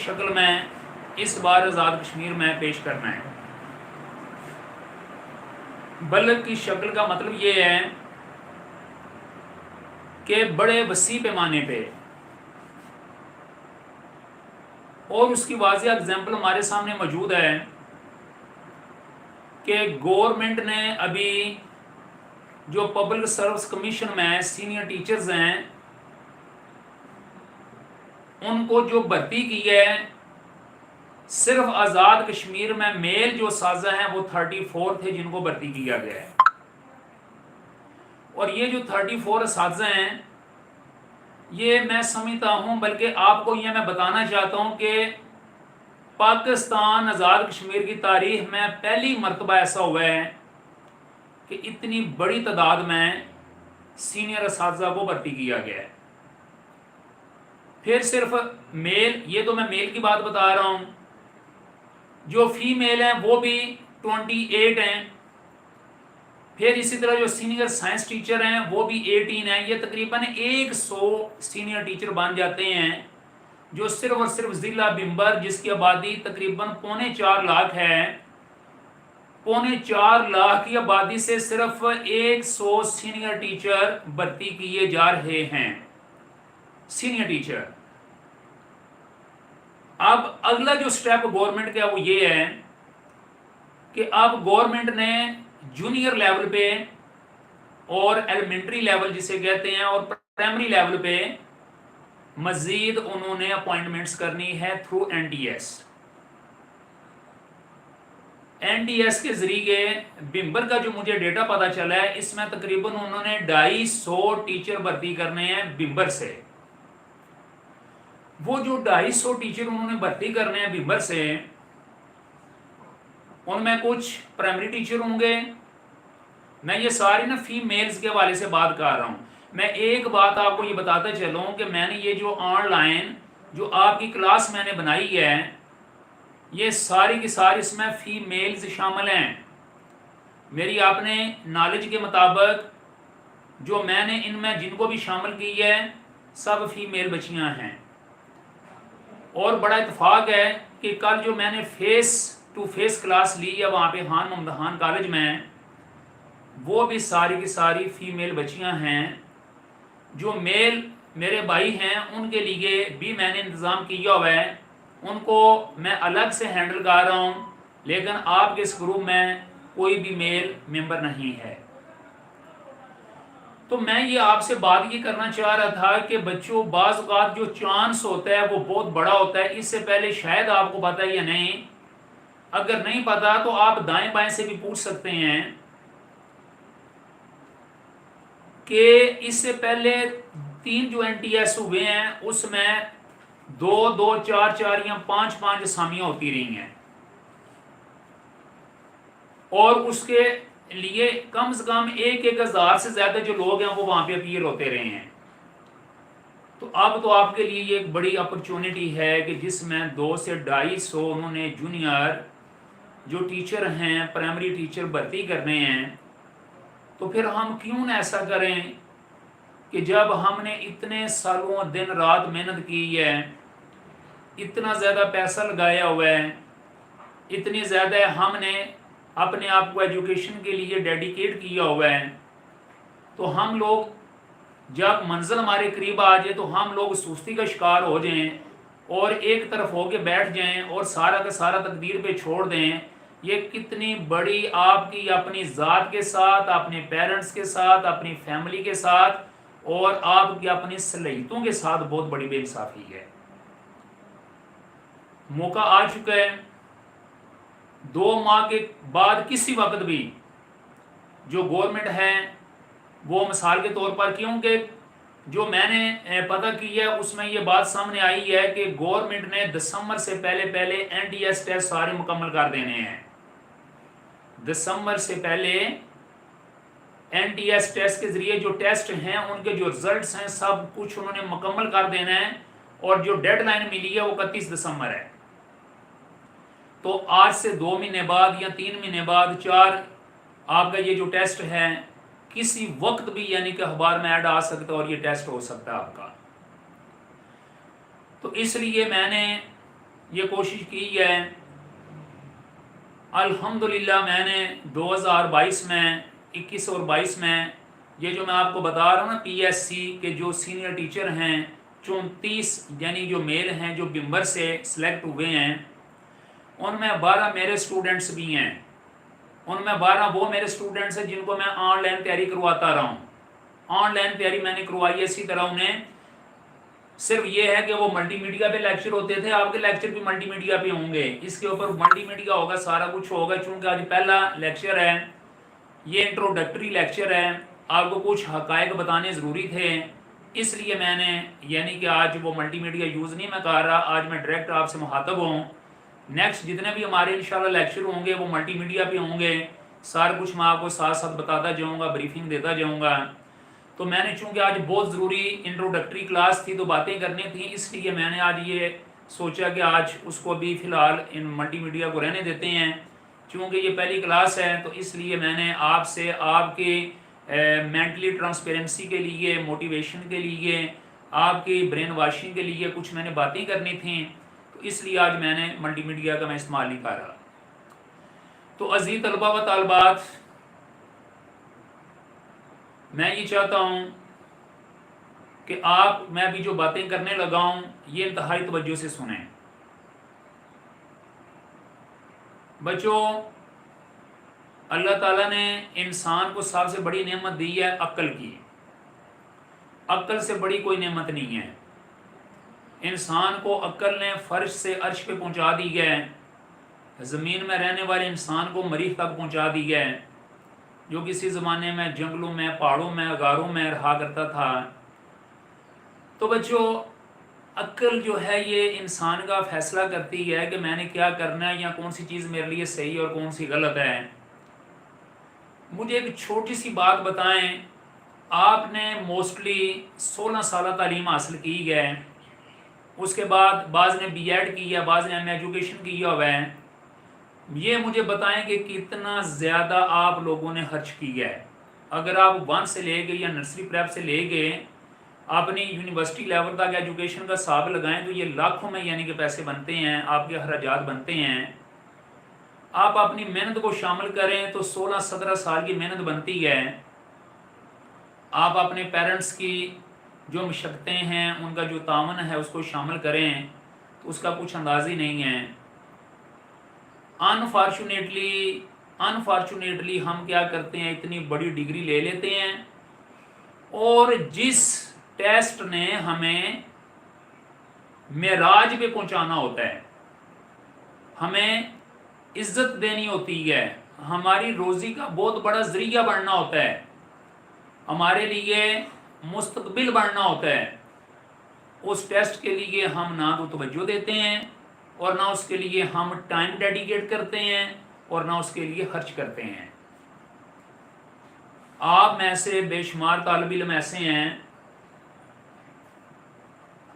शक्ल में इस बार आज़ाद कश्मीर में पेश करना है। बल्क की शक्ल का मतलब ये है कि बड़े वसी पैमाने पे, और उसकी वाज़ेह एग्जाम्पल हमारे सामने मौजूद है कि गवर्नमेंट ने अभी जो पब्लिक सर्विस कमीशन में सीनियर टीचर्स हैं उनको जो भर्ती की है, सिर्फ आज़ाद कश्मीर में मेल जो साजा हैं वो 34 थे जिनको भर्ती किया गया है। और ये जो 34 साजा हैं, ये मैं समझता हूँ, बल्कि आपको ये मैं बताना चाहता हूँ कि पाकिस्तान आज़ाद कश्मीर की तारीख में पहली मरतबा ऐसा हुआ है कि इतनी बड़ी तादाद में सीनियर असातिज़ा को भर्ती किया गया है। फिर सिर्फ मेल, ये तो मैं मेल की बात बता रहा हूँ, जो फीमेल हैं वो भी 28 हैं। फिर इसी तरह जो सीनियर साइंस टीचर हैं वो भी 18 हैं। ये तकरीबन 100 सीनियर टीचर बन जाते हैं, जो सिर्फ और सिर्फ ज़िला बिम्बर, जिसकी आबादी तकरीबन 3.25 लाख है, 3.25 लाख की आबादी से सिर्फ 100 सीनियर टीचर भर्ती किए जा रहे हैं। Senior teacher. अब अगला जो स्टेप गवर्नमेंट का वो ये है कि अब गवर्नमेंट ने जूनियर लेवल पे और एलिमेंट्री लेवल जिसे कहते हैं और प्राइमरी लेवल पे मजीद उन्होंने अपॉइंटमेंट्स करनी है थ्रू एनटीएस। एनटीएस के जरिए बिम्बर का जो मुझे डेटा पता चला है, इसमें तकरीबन उन्होंने 250 टीचर भर्ती करने हैं बिम्बर से। वो जो 250 टीचर उन्होंने भर्ती करने हैं बिम्बर से, उनमें कुछ प्राइमरी टीचर होंगे। मैं ये सारी ना फीमेल्स के हवाले से बात कर रहा हूँ। मैं एक बात आपको ये बताता चलूँ कि मैंने ये जो ऑनलाइन जो आपकी क्लास मैंने बनाई है, ये सारी की सारी इसमें फीमेल्स शामिल हैं। मेरी आपने नॉलेज के मुताबिक जो मैंने इनमें जिनको भी शामिल की है, सब फीमेल बच्चियां हैं। और बड़ा इत्तेफाक है कि कल जो मैंने फेस टू फेस क्लास ली है वहाँ पे खान मुमदहान कॉलेज में, वो भी सारी की सारी फीमेल बच्चियां हैं। जो मेल मेरे भाई हैं उनके लिए भी मैंने इंतज़ाम किया हुआ है, उनको मैं अलग से हैंडल कर रहा हूँ, लेकिन आपके इस ग्रुप में कोई भी मेल मेंबर नहीं है। तो मैं ये आपसे बात ये करना चाह रहा था कि बच्चों, बाज़ औक़ात जो चांस होता है वो बहुत बड़ा होता है। इससे पहले शायद आपको पता है या नहीं, अगर नहीं पता तो आप दाएं बाएं से भी पूछ सकते हैं कि इससे पहले 3 जो एनटीएस हुए हैं उसमें 2-2, 4-4 या 5-5 असामियां होती रही हैं, और उसके लिए कम से कम 1,000 से ज्यादा जो लोग हैं वो वहां पे अपीयर होते रहे हैं। तो अब तो आपके लिए ये एक बड़ी अपॉर्चुनिटी है कि जिसमें 200 से 250 उन्होंने जूनियर जो टीचर हैं, प्राइमरी टीचर भर्ती करने हैं। तो फिर हम क्यों ना ऐसा करें कि जब हमने इतने सालों दिन रात मेहनत की है, इतना ज़्यादा पैसा लगाया हुआ है, इतनी ज़्यादा हमने अपने आप को एजुकेशन के लिए डेडिकेट किया हुआ है, तो हम लोग जब मंजिल हमारे करीब आ जाए तो हम लोग सुस्ती का शिकार हो जाएं और एक तरफ होके बैठ जाएं और सारा का सारा तकदीर पे छोड़ दें। ये कितनी बड़ी आपकी अपनी ज़ात के साथ, अपने पेरेंट्स के साथ, अपनी फैमिली के साथ और आपकी अपनी सलाहियतों के साथ बहुत बड़ी बेइंसाफ़ी है। मौका आ चुका है, 2 माह के बाद किसी वक्त भी जो गवर्नमेंट है वो मिसाल के तौर पर, क्योंकि जो मैंने पता की है उसमें ये बात सामने आई है कि गवर्नमेंट ने दिसंबर से पहले पहले एनटीएस टेस्ट सारे मुकम्मल कर देने हैं। दिसंबर से पहले एनटीएस टेस्ट के जरिए जो टेस्ट हैं उनके जो रिजल्ट्स हैं सब कुछ उन्होंने मुकम्मल कर देना है, और जो डेडलाइन मिली है वो 31 दिसंबर है। तो आज से 2 महीने बाद या 3 महीने बाद 4 आपका ये जो टेस्ट है किसी वक्त भी यानी कि अखबार में ऐड आ सकता है और ये टेस्ट हो सकता है आपका। तो इसलिए मैंने ये कोशिश की है। अल्हम्दुलिल्लाह मैंने 2022 में 21 और 22 में ये जो मैं आपको बता रहा हूँ ना पीएससी के जो सीनियर टीचर हैं 34 यानी जो मेल हैं जो बिम्बर से सिलेक्ट हुए हैं, उनमें 12 मेरे स्टूडेंट्स भी हैं। उनमें 12 वो मेरे स्टूडेंट्स हैं जिनको मैं ऑनलाइन तैयारी करवाता रहा हूँ। ऑनलाइन तैयारी मैंने करवाई है। इसी तरह उन्हें सिर्फ ये है कि वो मल्टीमीडिया पे लेक्चर होते थे, आपके लेक्चर भी मल्टीमीडिया पे होंगे, इसके ऊपर मल्टीमीडिया होगा, सारा कुछ होगा। चूंकि आज पहला लेक्चर है, ये इंट्रोडक्टरी लेक्चर है, आपको कुछ हकायक बताने ज़रूरी थे, इसलिए मैंने यानी कि आज वो मल्टीमीडिया यूज़ नहीं मैं कर रहा, आज मैं डायरेक्ट आपसे मुखातब हूँ। नेक्स्ट जितने भी हमारे इंशाल्लाह लेक्चर होंगे वो मल्टीमीडिया पे होंगे, सारा कुछ मैं आपको साथ साथ बताता जाऊँगा, ब्रीफिंग देता जाऊँगा। तो मैंने चूंकि आज बहुत ज़रूरी इंट्रोडक्टरी क्लास थी तो बातें करनी थी, इसलिए मैंने आज ये सोचा कि आज उसको भी फ़िलहाल इन मल्टीमीडिया को रहने देते हैं। चूंकि ये पहली क्लास है तो इसलिए मैंने आपसे आपके मेंटली ट्रांसपेरेंसी के लिए, मोटिवेशन के लिए, आपकी ब्रेन वाशिंग के लिए कुछ मैंने बातें करनी थी, तो इसलिए आज मैंने मल्टीमीडिया का मैं इस्तेमाल नहीं कर रहा। तो अज़ीज़ तलबा व तालबात, मैं ये चाहता हूँ कि आप, मैं अभी जो बातें करने लगा हूँ ये इंतहाई तवज्जो से सुने। बच्चों, अल्लाह ताला ने इंसान को सबसे बड़ी नेमत दी है अक्ल की। अक्ल से बड़ी कोई नेमत नहीं है। इंसान को अक्ल ने फर्श से अर्श पे पहुँचा दी है, ज़मीन में रहने वाले इंसान को मरीख तक पहुँचा दी है, जो किसी ज़माने में जंगलों में, पहाड़ों में, गारों में रहा करता था। तो बच्चों, अक्ल जो है ये इंसान का फैसला करती है कि मैंने क्या करना है या कौन सी चीज़ मेरे लिए सही और कौन सी गलत है। मुझे एक छोटी सी बात बताएं, आपने मोस्टली 16 साल तालीम हासिल की है, उसके बाद बाज़ ने बीएड की है, बाज़ ने एम एजुकेशन किया हुआ है, ये मुझे बताएं कि कितना ज़्यादा आप लोगों ने खर्च किया है। अगर आप 1 से ले गए या नर्सरी प्रेप से ले गए अपनी यूनिवर्सिटी लेवल तक एजुकेशन का हिसाब लगाएं तो ये लाखों में यानी कि पैसे बनते हैं, आपके खर्चात बनते हैं। आप अपनी मेहनत को शामिल करें तो 16-17 साल की मेहनत बनती है। आप अपने पेरेंट्स की जो मशक्क़तें हैं, उनका जो तावन है उसको शामिल करें तो उसका कुछ अंदाज़ ही नहीं है। अनफॉर्चुनेटली हम क्या करते हैं, इतनी बड़ी डिग्री ले लेते हैं और जिस टेस्ट ने हमें मेराज पे पहुंचाना होता है, हमें इज्जत देनी होती है, हमारी रोज़ी का बहुत बड़ा ज़रिया बनना होता है, हमारे लिए मुस्तकबिल बनना होता है, उस टेस्ट के लिए हम ना तो तवज्जो देते हैं और ना उसके लिए हम टाइम डेडिकेट करते हैं और ना उसके लिए खर्च करते हैं। आप में से बेशुमार तालिब इल्म ऐसे हैं,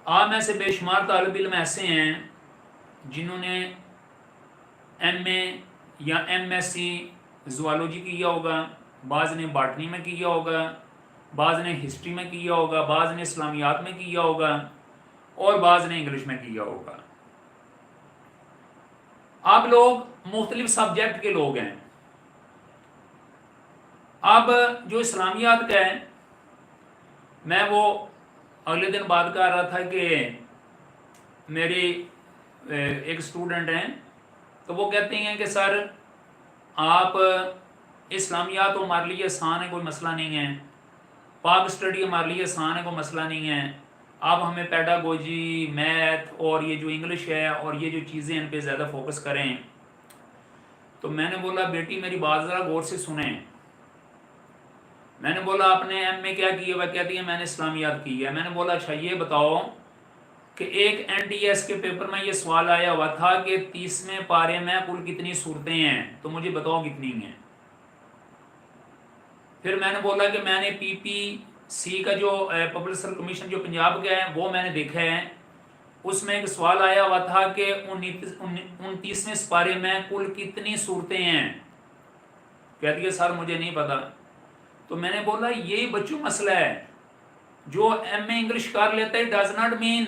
आप में से बेशुमार तालिब इल्म ऐसे हैं जिन्होंने एमए या एमएससी ज़ूलॉजी किया होगा, बाज़ ने बॉटनी में किया होगा, बाज़ ने हिस्ट्री में किया होगा, बाज़ ने इस्लामियात में किया होगा और बाज़ ने इंग्लिश में किया होगा। आप लोग मुख्तलिफ सब्जेक्ट के लोग हैं। अब जो इस्लामियात का है, मैं वो अगले दिन बात कर रहा था कि मेरे एक स्टूडेंट हैं, तो वो कहते हैं कि सर आप इस्लामियात तो हमारे लिए आसान है, कोई मसला नहीं है, पाक स्टडी हमारे लिए आसान है, कोई मसला नहीं है, आप हमें पेडागोजी, मैथ और ये जो इंग्लिश है और ये जो चीज़ें इन पे ज़्यादा फोकस करें। तो मैंने बोला बेटी मेरी बात ज़रा गौर से सुने। मैंने बोला आपने एमए क्या किया? वह कहती है मैंने इस्लामियात की है। मैंने बोला अच्छा ये बताओ कि एक एनटीएस के पेपर में ये सवाल आया हुआ था कि 30वें पारे में कुल कितनी सूरतें हैं, तो मुझे बताओ कितनी हैं। फिर मैंने बोला कि मैंने पीपीसी का जो पब्लिक सर्विस कमीशन जो पंजाब का है वो मैंने देखा है, उसमें एक सवाल आया हुआ था कि 29वें पारे में कुल कितनी सूरतें हैं। कहती है सर मुझे नहीं पता। तो मैंने बोला यही बच्चों मसला है, जो एमए इंग्लिश कर लेता है डज नॉट मीन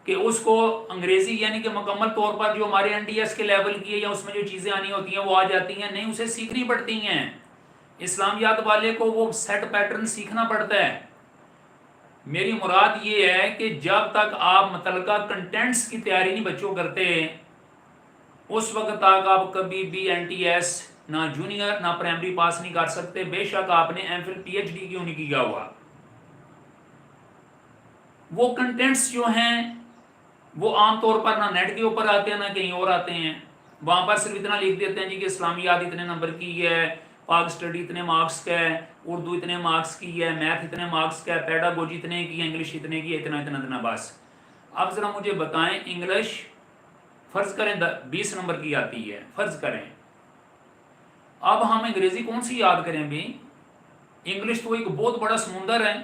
कि उसको अंग्रेजी यानी कि मुकम्मल तौर पर जो हमारे NTS के लेवल की है या उसमें जो चीज़ें आनी होती हैं वो आ जाती हैं, नहीं, उसे सीखनी पड़ती हैं। इस्लामियात वाले को वो सेट पैटर्न सीखना पड़ता है। मेरी मुराद ये है कि जब तक आप मुतलका कंटेंट्स की तैयारी नहीं बच्चों करते, उस वक्त तक आप कभी भी NTS ना जूनियर ना प्राइमरी पास नहीं कर सकते, बेशक आपने MPhil PhD क्यों नहीं किया हुआ। वो कंटेंट्स जो हैं वो आमतौर पर ना नेट के ऊपर आते हैं ना कहीं और आते हैं। वहां पर सिर्फ इतना लिख देते हैं जी कि इस्लामियात इतने नंबर की है, पाक स्टडी इतने मार्क्स का है, उर्दू इतने मार्क्स की है, मैथ इतने मार्क्स का है, पेडागोजी इतने की है, इंग्लिश इतने की है, इतना इतना इतना बस। अब जरा मुझे बताएं, इंग्लिश फर्ज करें 20 नंबर की आती है, फर्ज करें, अब हम अंग्रेजी कौन सी याद करें भी? इंग्लिश तो एक बहुत बड़ा समुंदर है,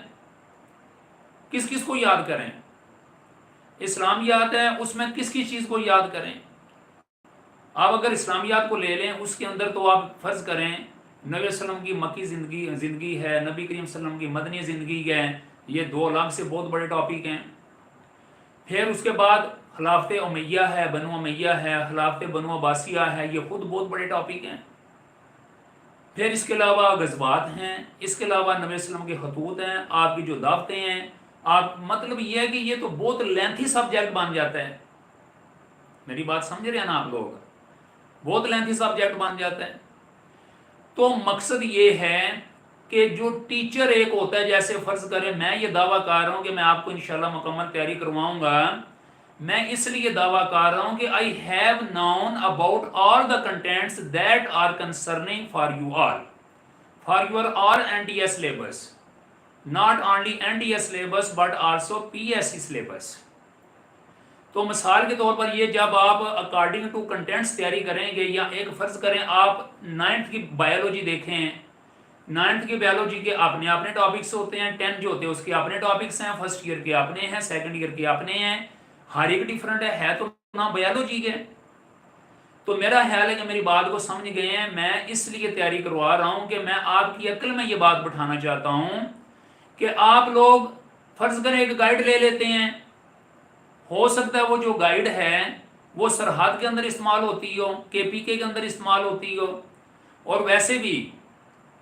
किस किस को याद करें? इस्लामियात है, उसमें किस किस चीज को याद करें? आप अगर इस्लामियात को ले लें, उसके अंदर तो आप फर्ज करें नबी वसल्लम की मक्की जिंदगी है, नबी करीम वसल्लम की मदनी जिंदगी है, ये 2 अलग से बहुत बड़े टॉपिक हैं। फिर उसके बाद खिलाफत उमैया है, बनु उमैया है, खिलाफत बनु अब्बासिया है, ये खुद बहुत बड़े टॉपिक हैं। फिर इसके अलावा गज़वात हैं, इसके अलावा नबी वसल्लम के खतूत हैं, आपकी जो दावतें हैं, आप मतलब ये है कि ये तो बहुत लेंथी सब्जेक्ट बन जाता है। मेरी बात समझ रहे हैं ना आप लोग? बहुत लेंथी सब्जेक्ट बन जाता है। तो मकसद ये है कि जो टीचर एक होता है, जैसे फर्ज करें मैं ये दावा कर रहा हूं कि मैं आपको इंशाल्लाह मुकम्मल तैयारी करवाऊंगा, मैं इसलिए दावा कर रहा हूं कि I have known about all the contents that are concerning for you all, for your all NTS syllabus, not only NTS syllabus but also PSC syllabus. तो मिसाल के तौर पर ये जब आप अकॉर्डिंग टू कंटेंट्स तैयारी करेंगे, या एक फर्ज करें आप 9th की बायोलॉजी देखें, 9th की बायोलॉजी के अपने अपने टॉपिक्स होते हैं, 10 जो होते हैं उसके अपने टॉपिक्स हैं, फर्स्ट ईयर के अपने हैं, सेकंड ईयर के अपने हैं, हर एक डिफरेंट है तो ना बायोलॉजी के। तो मेरा ख्याल है कि मेरी बात को समझ गए हैं। मैं इसलिए तैयारी करवा रहा हूं कि मैं आपकी अक्ल में ये बात बिठाना चाहता हूं कि आप लोग फर्ज करें एक गाइड ले लेते हैं, हो सकता है वो जो गाइड है वो सरहद के अंदर इस्तेमाल होती हो, KPK के अंदर इस्तेमाल होती हो, और वैसे भी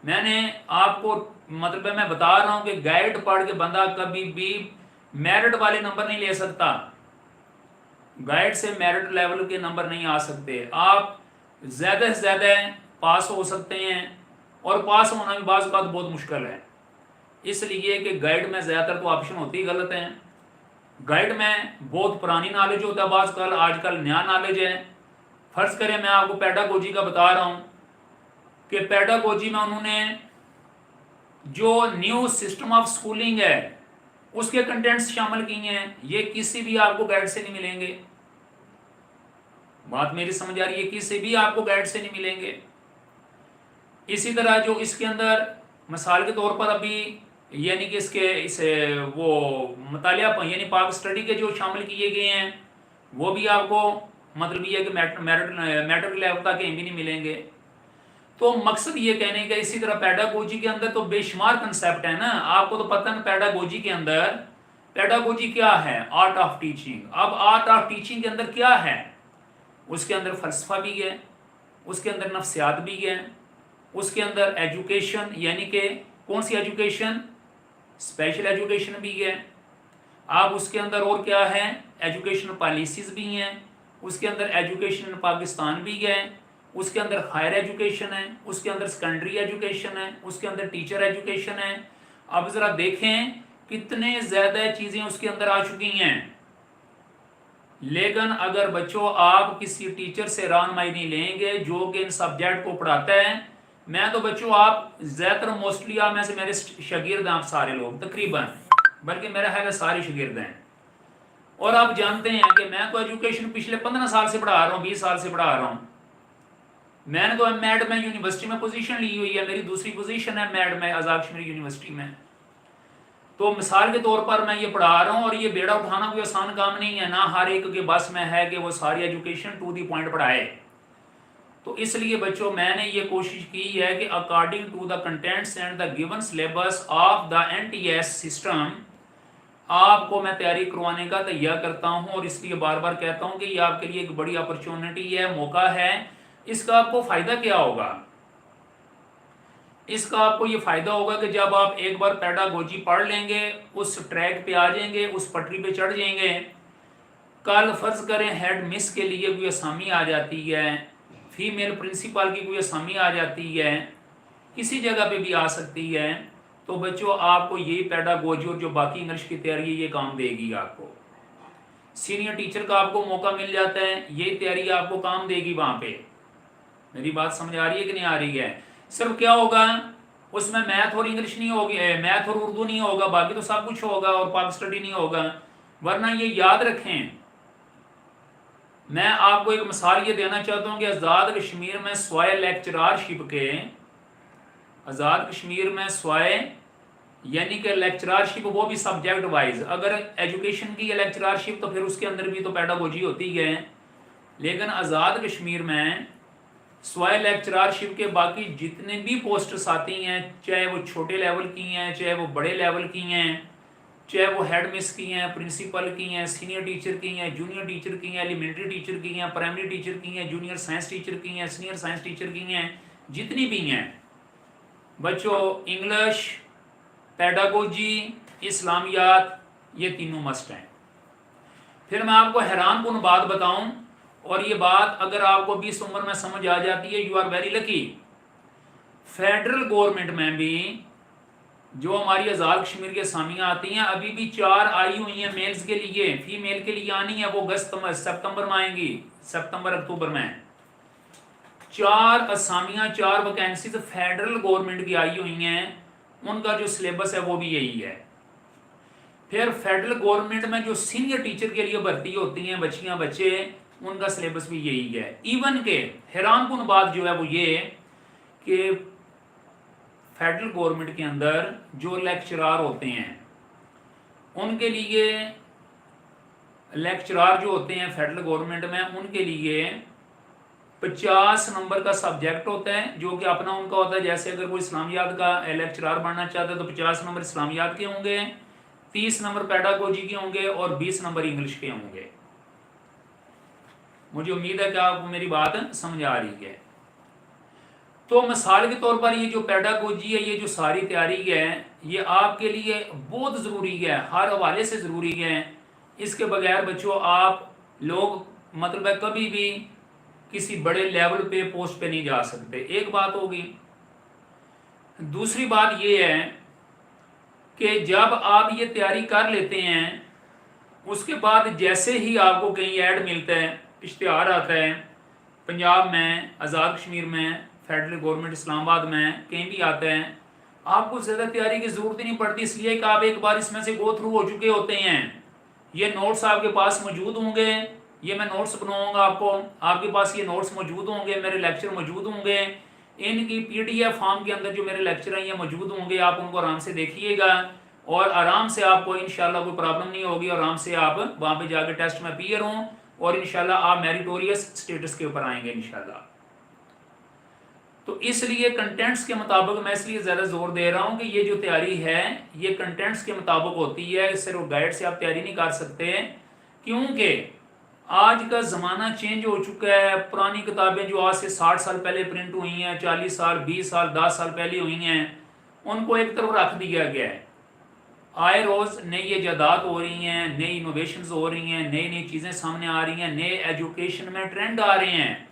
मैंने आपको मतलब मैं बता रहा हूं कि गाइड पढ़ के बंदा कभी भी मेरिट वाले नंबर नहीं ले सकता, गाइड से मेरिट लेवल के नंबर नहीं आ सकते। आप ज़्यादा से ज़्यादा पास हो सकते हैं, और पास होना भी बाज़ औक़ात बहुत मुश्किल है, इसलिए कि गाइड में ज़्यादातर तो ऑप्शन होते ही गलत हैं। गाइड में बहुत पुरानी नॉलेज होता है, बाज़ कल आजकल नया नॉलेज है। फर्ज करें मैं आपको पेडागोजी का बता रहा हूँ कि पेडागोजी में उन्होंने जो न्यू सिस्टम ऑफ स्कूलिंग है उसके कंटेंट्स शामिल किए हैं, ये किसी भी आपको गाइड से नहीं मिलेंगे। बात मेरी समझ आ रही है? किसी भी आपको गाइड से नहीं मिलेंगे। इसी तरह जो इसके अंदर मिसाल के तौर पर अभी यानी कि इसके इस वो मुतालिया यानी पाक स्टडी के जो शामिल किए गए हैं वो भी आपको मतलब ये है कि मैट्रिक लेवल तक कहीं भी नहीं मिलेंगे। तो मकसद ये कहने का, इसी तरह पेडागोजी के अंदर तो बेशुमार कंसेप्ट है ना, आपको तो पता है पेडागोजी के अंदर, पेडागोजी क्या है? Art of teaching. अब आर्ट ऑफ टीचिंग के अंदर क्या है? उसके अंदर फलसफा भी है, उसके अंदर नफ्सियात भी है, उसके अंदर एजुकेशन यानी कि कौन सी एजुकेशन? स्पेशल एजुकेशन भी है। आप उसके अंदर और क्या है? एजुकेशन पॉलिसीज भी हैं, उसके अंदर एजुकेशन इन पाकिस्तान भी है, उसके अंदर हायर एजुकेशन है, उसके अंदर सेकेंडरी एजुकेशन है, उसके अंदर टीचर एजुकेशन है। अब ज़रा देखें कितने ज़्यादा चीज़ें उसके अंदर आ चुकी हैं। लेकिन अगर बच्चों आप किसी टीचर से रहनुमाई नहीं लेंगे जो कि इन सब्जेक्ट को पढ़ाता है, मैं तो बच्चों आप ज़्यादातर मोस्टली आप में से मेरे शागिर्द हैं, आप सारे लोग तकरीबन, बल्कि मेरा ख्याल है सारे शागिर्द हैं, और आप जानते हैं कि मैं तो एजुकेशन पिछले 15 साल से पढ़ा रहा हूँ, 20 साल से पढ़ा रहा हूँ। मैंने तो MED में यूनिवर्सिटी में पोजीशन ली हुई है, मेरी दूसरी पोजीशन है MED में आज़ाद कश्मीर यूनिवर्सिटी में। तो मिसाल के तौर पर मैं ये पढ़ा रहा हूँ, और ये बेड़ा उठाना कोई आसान काम नहीं है ना, हर एक के बस में है कि वो सारी एजुकेशन टू दी पॉइंट पढ़ाए। तो इसलिए बच्चों मैंने ये कोशिश की है कि according to the contents and the given syllabus of the NTS system, आपको मैं तैयारी करवाने का तैयार करता हूं, और इसलिए बार बार कहता हूं कि ये आपके लिए एक बड़ी अपॉर्चुनिटी है, मौका है। इसका आपको फायदा क्या होगा? इसका आपको ये फायदा होगा कि जब आप एक बार पेडागोजी पढ़ लेंगे, उस ट्रैक पे आ जाएंगे, उस पटरी पे चढ़ जाएंगे, कल फर्ज करें हेड मिस के लिए कोई असामी आ जाती है, फीमेल प्रिंसिपल की कोई असामी आ जाती है, किसी जगह पे भी आ सकती है, तो बच्चों आपको यही पेडागोजी और जो बाकी इंग्लिश की तैयारी है ये काम देगी। आपको सीनियर टीचर का आपको मौका मिल जाता है, यही तैयारी आपको काम देगी वहां पे। मेरी बात समझ आ रही है कि नहीं आ रही है? सिर्फ क्या होगा, उसमें मैथ और इंग्लिश नहीं होगी, मैथ और उर्दू नहीं होगा, बाकी तो सब कुछ होगा, और पाक स्टडी नहीं होगा। वरना ये याद रखें, मैं आपको एक मिसाल ये देना चाहता हूं कि आज़ाद कश्मीर में स्वाय लेक्चरारशिप के, आज़ाद कश्मीर में स्वाय यानी कि लेक्चरारशिप, वो भी सब्जेक्ट वाइज। अगर एजुकेशन की है लेक्चरारशिप तो फिर उसके अंदर भी तो पेडागोजी होती है, लेकिन आज़ाद कश्मीर में स्वाय लेक्चरारशिप के बाकी जितने भी पोस्ट्स आती हैं, चाहे वो छोटे लेवल की हैं, चाहे वो बड़े लेवल की हैं, चाहे वो हेड मिस की हैं, प्रिंसिपल की हैं, सीनियर टीचर की हैं, जूनियर टीचर की हैं, एलिमेंट्री टीचर की हैं, प्राइमरी टीचर की हैं, जूनियर साइंस टीचर की हैं, सीनियर साइंस टीचर की हैं, जितनी भी हैं बच्चों, इंग्लिश, पेडागोजी, इस्लामियात, ये तीनों मस्ट हैं। फिर मैं आपको हैरान कुन बात बताऊं, और ये बात अगर आपको 20 उम्र में समझ आ जाती है, you are very lucky. Federal government में भी जो हमारी आज़ाद कश्मीर के असामियाँ आती हैं, अभी भी 4 आई हुई हैं मेल्स के लिए, फीमेल के लिए आनी है, वो अगस्त सितंबर में आएंगी, सितंबर अक्टूबर में। 4 असामियाँ, 4 वैकेंसीज फेडरल गवर्नमेंट की आई हुई हैं, उनका जो सिलेबस है वो भी यही है। फिर फेडरल गवर्नमेंट में जो सीनियर टीचर के लिए भर्ती होती हैं बच्चियां बच्चे, उनका सिलेबस भी यही है। इवन के हैरान कुन बात जो है वो ये कि फेडरल गवर्नमेंट के अंदर जो लेक्चरार होते हैं, उनके लिए लेक्चरार जो होते हैं फेडरल गवर्नमेंट में, उनके लिए 50 नंबर का सब्जेक्ट होता है, जो कि अपना उनका होता है। जैसे अगर कोई इस्लामियात का लेक्चरार बनना चाहता है तो 50 नंबर इस्लामियात के होंगे, 30 नंबर पेडागोजी के होंगे, और 20 नंबर इंग्लिश के होंगे। मुझे उम्मीद है कि आपको मेरी बात समझ आ रही है। तो मिसाल के तौर पर ये जो पेडागोजी है, ये जो सारी तैयारी है, ये आपके लिए बहुत ज़रूरी है, हर हवाले से ज़रूरी है। इसके बगैर बच्चों आप लोग मतलब है कभी भी किसी बड़े लेवल पे पोस्ट पे नहीं जा सकते। एक बात होगी। दूसरी बात ये है कि जब आप ये तैयारी कर लेते हैं, उसके बाद जैसे ही आपको कहीं ऐड मिलता है, इश्तिहार आता है, पंजाब में, आज़ाद कश्मीर में, फेडरल गवर्नमेंट इस्लामाबाद में, कहीं भी आता है, आपको ज़्यादा तैयारी की ज़रूरत ही नहीं पड़ती, इसलिए कि आप एक बार इसमें से गो थ्रू हो चुके होते हैं। ये नोट्स आपके पास मौजूद होंगे, ये मैं नोट्स बनाऊंगा आपको, आपके पास ये नोट्स मौजूद होंगे, मेरे लेक्चर मौजूद होंगे, इनकी PDF फॉर्म के अंदर जो मेरे लेक्चर हैं ये मौजूद होंगे। आप उनको आराम से देखिएगा, और आराम से आपको इंशाल्लाह कोई प्रॉब्लम नहीं होगी, और आराम से आप वहाँ पे जाकर टेस्ट में अपीयर हों, और इंशाल्लाह आप मेरिटोरियस स्टेटस के ऊपर आएंगे इंशाल्लाह। तो इसलिए कंटेंट्स के मुताबिक मैं इसलिए ज़्यादा जोर दे रहा हूँ कि ये जो तैयारी है ये कंटेंट्स के मुताबिक होती है, सिर्फ गाइड से आप तैयारी नहीं कर सकते, क्योंकि आज का ज़माना चेंज हो चुका है। पुरानी किताबें जो आज से 60 साल पहले प्रिंट हुई हैं, 40 साल, 20 साल, 10 साल पहले हुई हैं, उनको एक तरफ रख दिया गया है। आए रोज़ नई ईजादात हो रही हैं, नई इनोवेशंस हो रही हैं, नई नई चीज़ें सामने आ रही हैं, नए एजुकेशन में ट्रेंड आ रहे हैं।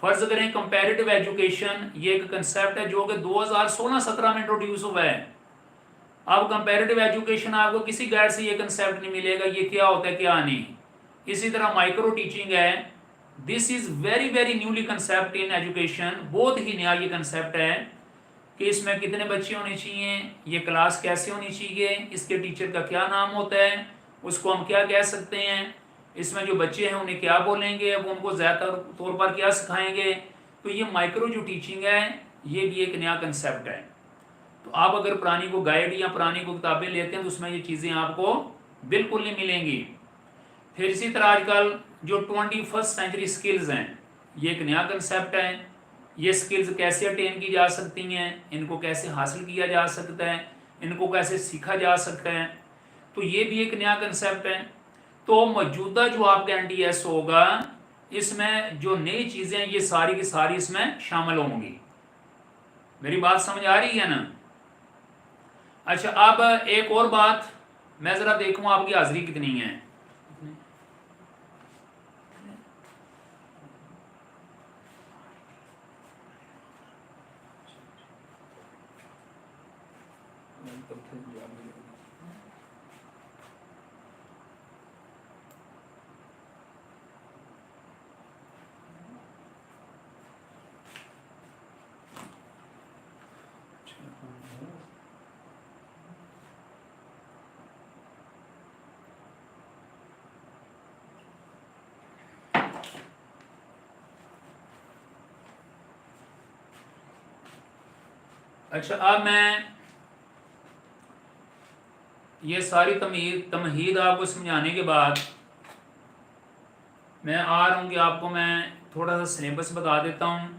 फर्ज करें कंपैरेटिव एजुकेशन, ये एक कंसेप्ट है जो कि 2016-17 में इंट्रोड्यूस हुआ है। अब कंपैरेटिव एजुकेशन आपको किसी गाइड से ये कंसेप्ट नहीं मिलेगा, ये क्या होता है क्या नहीं। इसी तरह माइक्रो टीचिंग है, this is very very newly concept in education, बहुत ही नया ये कंसेप्ट है कि इसमें कितने बच्चे होने चाहिए, ये क्लास कैसे होनी चाहिए, इसके टीचर का क्या नाम होता है, उसको हम क्या कह सकते हैं, इसमें जो बच्चे हैं उन्हें क्या बोलेंगे, वो उनको ज़्यादातर तौर पर क्या सिखाएंगे। तो ये माइक्रो जो टीचिंग है ये भी एक नया कंसेप्ट है। तो आप अगर पुरानी को गाइड या पुरानी को किताबें लेते हैं तो उसमें ये चीज़ें आपको बिल्कुल नहीं मिलेंगी। फिर इसी तरह आजकल जो 21st सेंचुरी स्किल्स हैं, ये एक नया कंसेप्ट है। ये स्किल्स कैसे अटेन की जा सकती हैं, इनको कैसे हासिल किया जा सकता है, इनको कैसे सीखा जा सकता है। तो ये भी एक नया कंसेप्ट है। तो मौजूदा जो आपका NTS होगा, इसमें जो नई चीजें ये सारी की सारी इसमें शामिल होंगी। मेरी बात समझ आ रही है ना? अच्छा, अब एक और बात, मैं जरा देखूं आपकी हाजिरी कितनी है। अच्छा, अब मैं ये सारी तमहीद आपको समझाने के बाद मैं आ रहा हूँ कि आपको मैं थोड़ा सा सिलेबस बता देता हूँ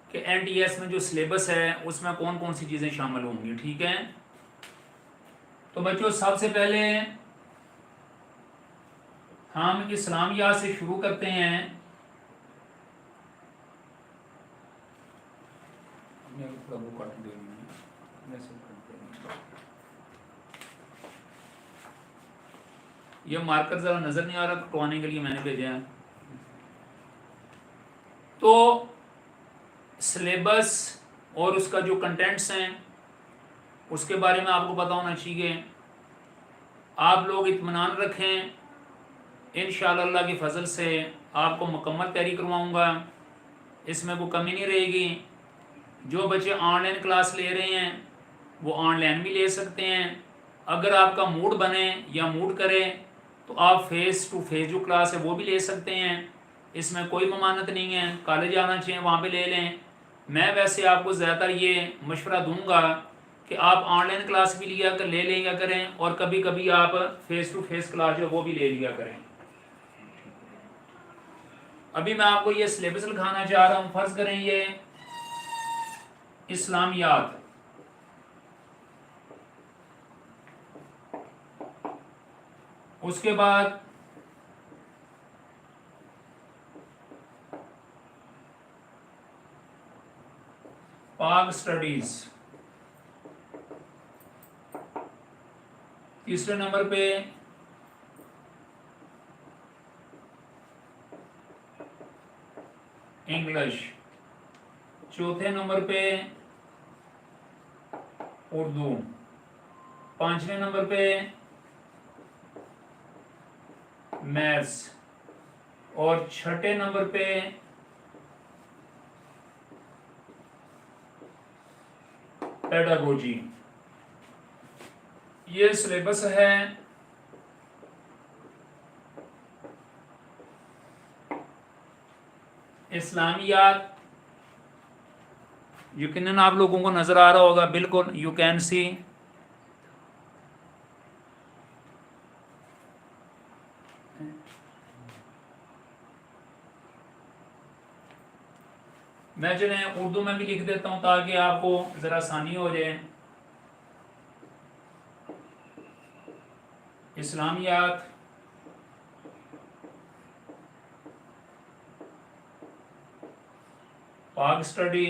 कि NTS में जो सिलेबस है उसमें कौन कौन सी चीज़ें शामिल होंगी। ठीक है, तो बच्चों सबसे पहले हम इस्लामियात से शुरू करते हैं। ये मार्कर जरा नजर नहीं आ रहा, कटवाने के लिए मैंने भेजा है। तो सिलेबस और उसका जो कंटेंट्स हैं उसके बारे में आपको पता होना चाहिए। आप लोग इत्मीनान रखें, इंशाअल्लाह अल्लाह की फजल से आपको मुकम्मल तैयारी करवाऊंगा, इसमें कोई कमी नहीं रहेगी। जो बच्चे ऑनलाइन क्लास ले रहे हैं वो ऑनलाइन भी ले सकते हैं। अगर आपका मूड बने या मूड करे तो आप फेस टू फेस जो क्लास है वो भी ले सकते हैं, इसमें कोई ममानत नहीं है। कॉलेज आना चाहिए वहाँ पे ले लें। मैं वैसे आपको ज़्यादातर ये मशवरा दूंगा कि आप ऑनलाइन क्लास भी ले लिया करें और कभी कभी आप फेस टू फेस क्लास जो वो भी ले लिया करें। अभी मैं आपको ये सिलेबस लिखाना चाह रहा हूँ। फर्ज करें ये इस्लामियात, उसके बाद पाक स्टडीज, तीसरे नंबर पे इंग्लिश, चौथे नंबर पे उर्दू, पांचवें नंबर पे मैथ्स और छठे नंबर पे पेडागोजी। ये सिलेबस है। इस्लामियात यकीनन आप लोगों को नजर आ रहा होगा, बिल्कुल यू कैन सी। मैं चलें उर्दू में भी लिख देता हूं ताकि आपको जरा आसानी हो जाए। इस्लामियात, पाक स्टडी,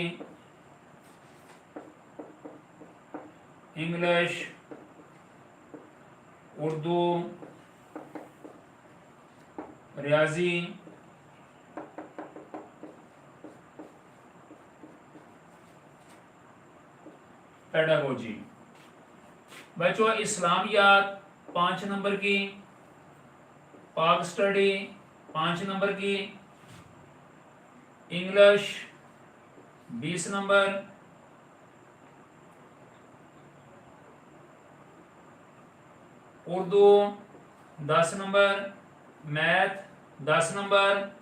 इंग्लिश, उर्दू, रियाजी, पेडागोजी। बच्चों इस्लामियात 5 नंबर की, पाक स्टडी 5 नंबर की, English 20 number, Urdu 10 number, math 10 number,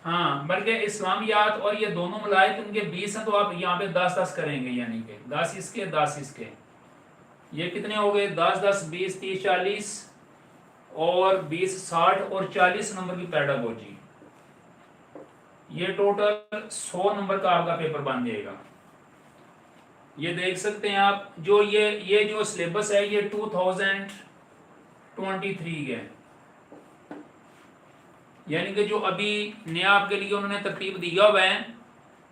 हाँ बल्कि इस्लामियात और ये दोनों मिलाए तो उनके 20 हैं, तो आप यहाँ पे 10-10 करेंगे, यानी कि 10 इसके 10 इसके। ये कितने हो गए? 10-10 20 30 40 और 20 60 और 40 नंबर की पेडागोजी। ये टोटल 100 नंबर का आपका पेपर बन जाएगा। ये देख सकते हैं आप, जो ये जो सिलेबस है ये 2023 है, यानी कि जो अभी नया आपके लिए उन्होंने तरतीब दिया हुआ है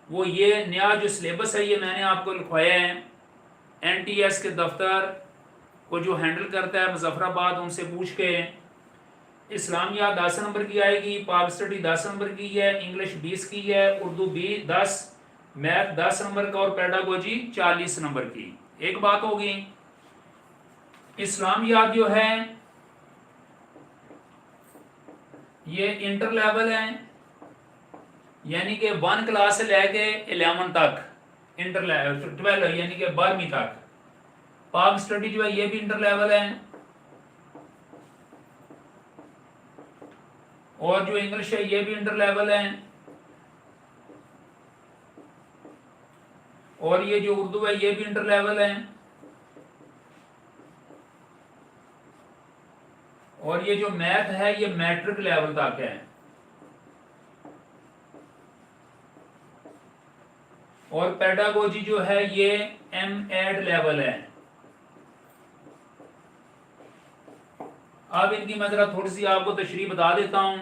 वो ये नया जो सिलेबस है ये मैंने आपको लिखवाया है। NTS के दफ्तर को जो हैंडल करता है मुजफ्फराबाद, उनसे पूछ के इस्लामियात 10 नंबर की आएगी, पाक स्टडी 10 नंबर की है, इंग्लिश 20 की है, उर्दू भी 10, मैथ 10 नंबर का और पेडागोजी 40 नंबर की। एक बात होगी, इस्लामियात जो है ये इंटर लेवल है, यानी कि 1 क्लास से लेके 11 तक इंटर लेवल, 12 यानी कि 12वीं तक। पाक स्टडी जो है ये भी इंटर लेवल है, और जो इंग्लिश है ये भी इंटर लेवल है, और ये जो उर्दू है ये भी इंटर लेवल है, और ये जो मैथ है ये मैट्रिक लेवल तक है, और पेडागोजी जो है ये M.Ed लेवल है। अब इनकी मैं जरा थोड़ी सी आपको तशरीह बता देता हूं।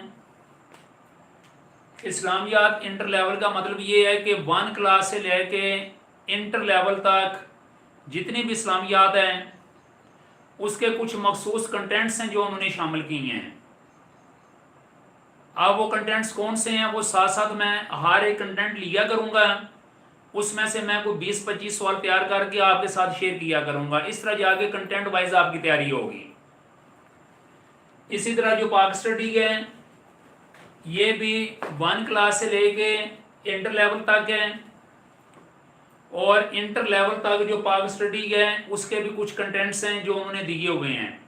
इस्लामियात इंटर लेवल का मतलब ये है कि 1 क्लास से लेके इंटर लेवल तक जितनी भी इस्लामियात हैं उसके कुछ मखसूस कंटेंट्स हैं जो उन्होंने शामिल किए हैं। अब वो कंटेंट्स कौन से हैं वो साथ साथ मैं हर एक कंटेंट लिया करूंगा, उसमें से मैं कोई 20-25 सवाल तैयार करके आपके साथ शेयर किया करूंगा। इस तरह जाके कंटेंट वाइज आपकी तैयारी होगी। इसी तरह जो पाक स्टडी है ये भी 1 क्लास से लेके इंटर लेवल तक है, और इंटर लेवल तक जो पाक स्टडी है उसके भी कुछ कंटेंट्स हैं जो उन्होंने दिए हुए हैं।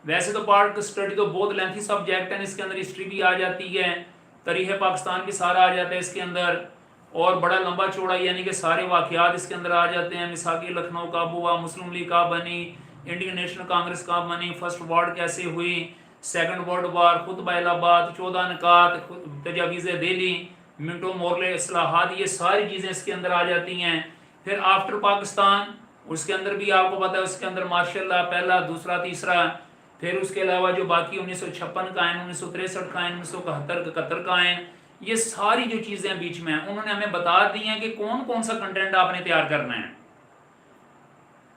वैसे तो पाक स्टडी तो बहुत लेंथी सब्जेक्ट है, इसके अंदर हिस्ट्री भी आ जाती है, तारीख़ पाकिस्तान भी सारा आ जाता है इसके अंदर, और बड़ा लंबा चौड़ा यानी कि सारे वाक़यात इसके अंदर आ जाते हैं। मिसाकी लखनऊ कब हुआ, मुस्लिम लीग कब बनी, इंडियन नेशनल कांग्रेस कब बनी, फर्स्ट वार्ड कैसे हुई, सेकंड वर्ल्ड वार, खुतबा इलाहाबाद, 14 नकात, तजावीज़ दिल्ली, मिंटो मोरले इस्लाहात, ये सारी चीज़ें इसके अंदर आ जाती हैं। फिर आफ्टर पाकिस्तान उसके अंदर भी आपको पता है, उसके अंदर मार्शल पहला, दूसरा, तीसरा, फिर उसके अलावा जो बाकी 1956 का आयन, 1963 का आयन, 1971 71 का आयन, ये सारी जो चीज़ें बीच में हैं उन्होंने हमें बता दी हैं कि कौन कौन सा कंटेंट आपने तैयार करना है।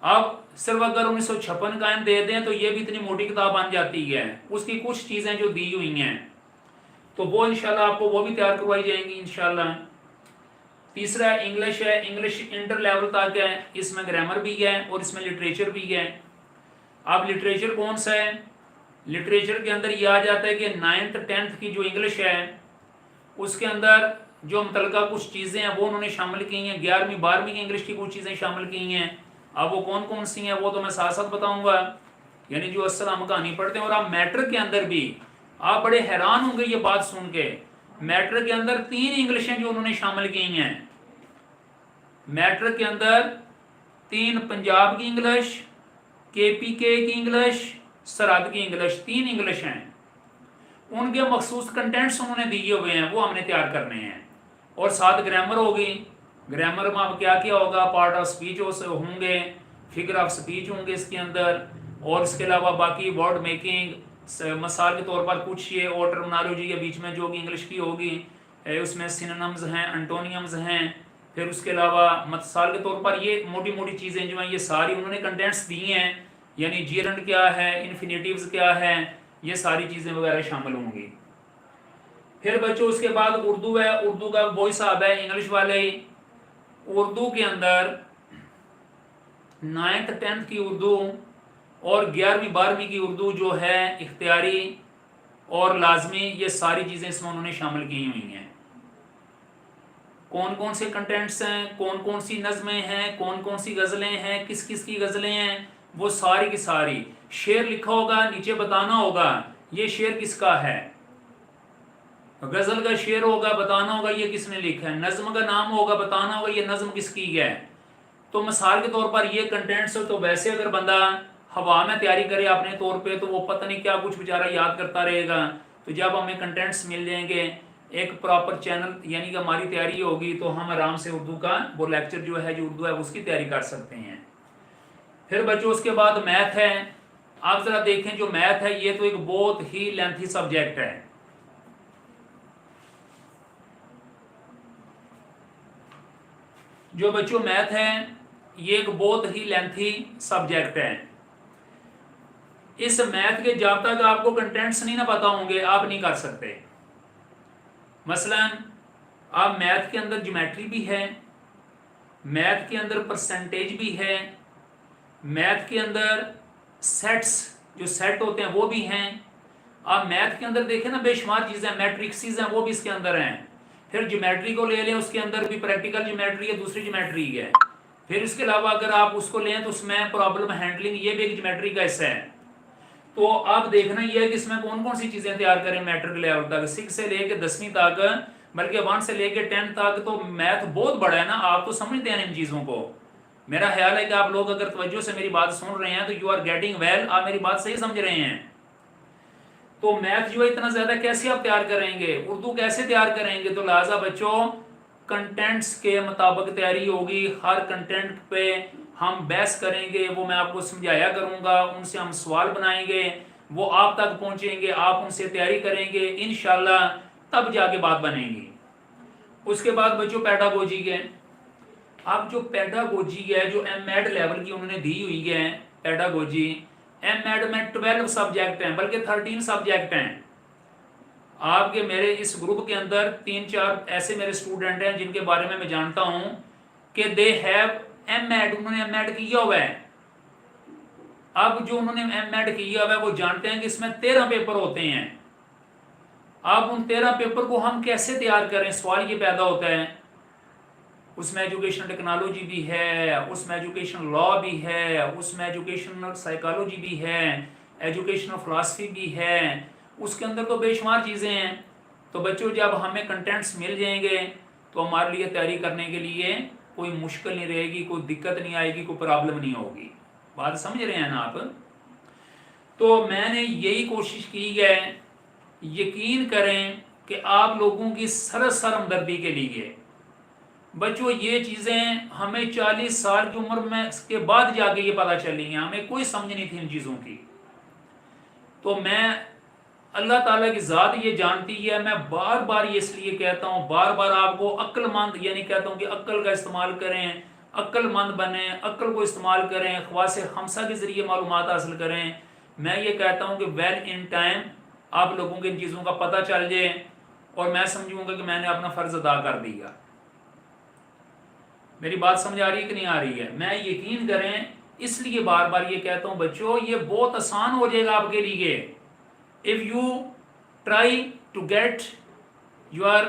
अब सिर्फ अगर 1956 का आयन दे दें तो ये भी इतनी मोटी किताब बन जाती है, उसकी कुछ चीज़ें जो दी हुई हैं तो वो इंशाल्लाह आपको वो भी तैयार करवाई जाएंगी इंशाल्लाह। तीसरा इंग्लिश है, इंग्लिश इंटर लेवल तक है, इसमें ग्रामर भी है और इसमें लिटरेचर भी है। अब लिटरेचर कौन सा है, लिटरेचर के अंदर यह आ जाता है कि 9th 10th की जो इंग्लिश है उसके अंदर जो मुतलका कुछ चीज़ें हैं वो उन्होंने शामिल की हैं, 11वीं 12वीं की इंग्लिश की कुछ चीज़ें शामिल की हैं। अब वो कौन कौन सी हैं वो तो मैं साथ साथ बताऊंगा, यानी जो असल हम कहानी पढ़ते हैं। और आप मैट्रिक के अंदर भी आप बड़े हैरान होंगे ये बात सुन के, मैट्रिक के अंदर 3 इंग्लिशें जो उन्होंने शामिल की हैं। मैट्रिक के अंदर 3 पंजाब की इंग्लिश, KPK की इंग्लिश, सरहद की इंग्लिश, 3 इंग्लिश हैं। उनके मखसूस कंटेंट्स उन्होंने दिए हुए हैं वो हमने तैयार करने हैं। और साथ ग्रामर होगी, ग्रामर में अब क्या क्या होगा, पार्ट ऑफ स्पीच होंगे, फिगर ऑफ स्पीच होंगे इसके अंदर, और इसके अलावा बाकी वर्ड मेकिंग, मिसाल के तौर पर कुछ ये और टर्मिनोलॉजी के बीच में जो कि इंग्लिश की होगी, उसमें सिनोनिम्स हैं, एंटोनियम्स हैं। फिर उसके अलावा मिसाल के तौर पर ये मोटी मोटी चीज़ें जो हैं ये सारी उन्होंने कंटेंट्स दिए हैं, यानी जीरेंड क्या है, इन्फिनेटिव्स क्या है, ये सारी चीज़ें वगैरह शामिल होंगी। फिर बच्चों उसके बाद उर्दू है, उर्दू का वही हिसाब है इंग्लिश वाले ही। उर्दू के अंदर 9th 10th की उर्दू और 11वीं 12वीं की उर्दू जो है इख्तियारी और लाजमी, ये सारी चीज़ें इसमें उन्होंने शामिल की हुई हैं। कौन कौन से कंटेंट्स हैं, कौन कौन सी नज़में हैं, कौन कौन सी गज़लें हैं, किस किस की गज़लें हैं, वो सारी की सारी। शेर लिखा होगा, नीचे बताना होगा ये शेर किसका है, गज़ल का शेर होगा, बताना होगा ये किसने लिखा है, नज़्म का नाम होगा, बताना होगा ये नज़्म किसकी है। तो मिसाल के तौर पर ये कंटेंट्स, तो वैसे अगर बंदा हवा में तैयारी करे अपने तौर पे तो वो पता नहीं क्या कुछ बेचारा याद करता रहेगा। तो जब हमें कंटेंट्स मिल जाएंगे एक प्रॉपर चैनल यानी कि हमारी तैयारी होगी तो हम आराम से उर्दू का वो लेक्चर जो है, जो उर्दू है उसकी तैयारी कर सकते हैं। फिर बच्चों उसके बाद मैथ है। आप जरा देखें जो मैथ है ये तो एक बहुत ही लेंथी सब्जेक्ट है। जो बच्चों मैथ है ये एक बहुत ही लेंथी सब्जेक्ट है। इस मैथ के जब तक आपको कंटेंट्स नहीं ना पता होंगे आप नहीं कर सकते। मसलन आप मैथ के अंदर ज्योमेट्री भी है, मैथ के अंदर परसेंटेज भी है, मैथ के अंदर सेट्स जो सेट होते हैं वो भी हैं। आप मैथ के अंदर देखें ना बेशुमार चीज़ें, मैट्रिक्सीज हैं वो भी इसके अंदर हैं। फिर ज्योमेट्री को ले लें, उसके अंदर भी प्रैक्टिकल ज्योमेट्री है, दूसरी ज्योमेट्री है। फिर इसके अलावा अगर आप उसको लें तो उसमें प्रॉब्लम हैंडलिंग ये भी एक ज्योमेट्री का हिस्सा है। तो आप देखना ये है कि इसमें कौन कौन सी चीज़ें तैयार करें मैट्रिक लेवल तक, 6 से लेके 10वीं तक, बल्कि 1 से लेके 10 तक। तो मैथ बहुत बड़ा है ना, आप तो समझते हैं इन चीज़ों को। मेरा ख्याल है कि आप लोग अगर तवज्जो से मेरी बात सुन रहे हैं तो यू आर गेटिंग वेल, आप मेरी बात सही समझ रहे हैं। तो मैथ जो है इतना ज़्यादा कैसे आप तैयार करेंगे, उर्दू कैसे तैयार करेंगे? तो लिहाजा बच्चों कंटेंट्स के मुताबिक तैयारी होगी। हर कंटेंट पे हम बहस करेंगे, वो मैं आपको समझाया करूँगा, उनसे हम सवाल बनाएंगे, वो आप तक पहुँचेंगे, आप उनसे तैयारी करेंगे इंशाल्लाह, तब जाके बात बनेगी। उसके बाद बच्चों पेडागोजी के, अब जो पेडागोजी है जो एम.एड लेवल की उन्होंने दी हुई है पेडागोजी, एम.एड में 12 सब्जेक्ट हैं, बल्कि 13 सब्जेक्ट हैं। आपके मेरे इस ग्रुप के अंदर 3-4 ऐसे मेरे स्टूडेंट हैं जिनके बारे में मैं जानता हूं कि दे हैव एम.एड, उन्होंने एम.एड किया हुआ है। अब जो उन्होंने एम.एड किया हुआ है वो जानते हैं कि इसमें 13 पेपर होते हैं। अब उन 13 पेपर को हम कैसे तैयार करें, सवाल ये पैदा होता है। उसमें एजुकेशन टेक्नोलॉजी भी है, उसमें एजुकेशन लॉ भी है, उसमें एजुकेशनल साइकोलॉजी भी है, एजुकेशनल फिलॉसफी भी है, उसके अंदर तो बेशुमार चीज़ें हैं। तो बच्चों जब हमें कंटेंट्स मिल जाएंगे तो हमारे लिए तैयारी करने के लिए कोई मुश्किल नहीं रहेगी, कोई दिक्कत नहीं आएगी, कोई प्रॉब्लम नहीं होगी। बात समझ रहे हैं ना आप? तो मैंने यही कोशिश की है, यकीन करें कि आप लोगों की सरसर हमदर्दी के लिए। बच्चों ये चीज़ें हमें 40 साल की उम्र में के बाद जाके ये पता चली हैं, हमें कोई समझ नहीं थी इन चीज़ों की। तो मैं अल्लाह ताला की ज़ात ये जानती है, मैं बार बार ये इसलिए कहता हूँ, बार बार आपको अक्लमंद यानी कहता हूँ कि अक्ल का इस्तेमाल करें, अक्लमंद बने, अक्ल को इस्तेमाल करें, ख्वास हमसा के ज़रिए मालूमात हासिल करें। मैं ये कहता हूँ कि वेल इन टाइम आप लोगों को इन चीज़ों का पता चल जाए और मैं समझूंगा कि मैंने अपना फ़र्ज़ अदा कर दिया। मेरी बात समझ आ रही है कि नहीं आ रही है? मैं यकीन करें इसलिए बार बार ये कहता हूँ बच्चों, ये बहुत आसान हो जाएगा आपके लिए if you try to get your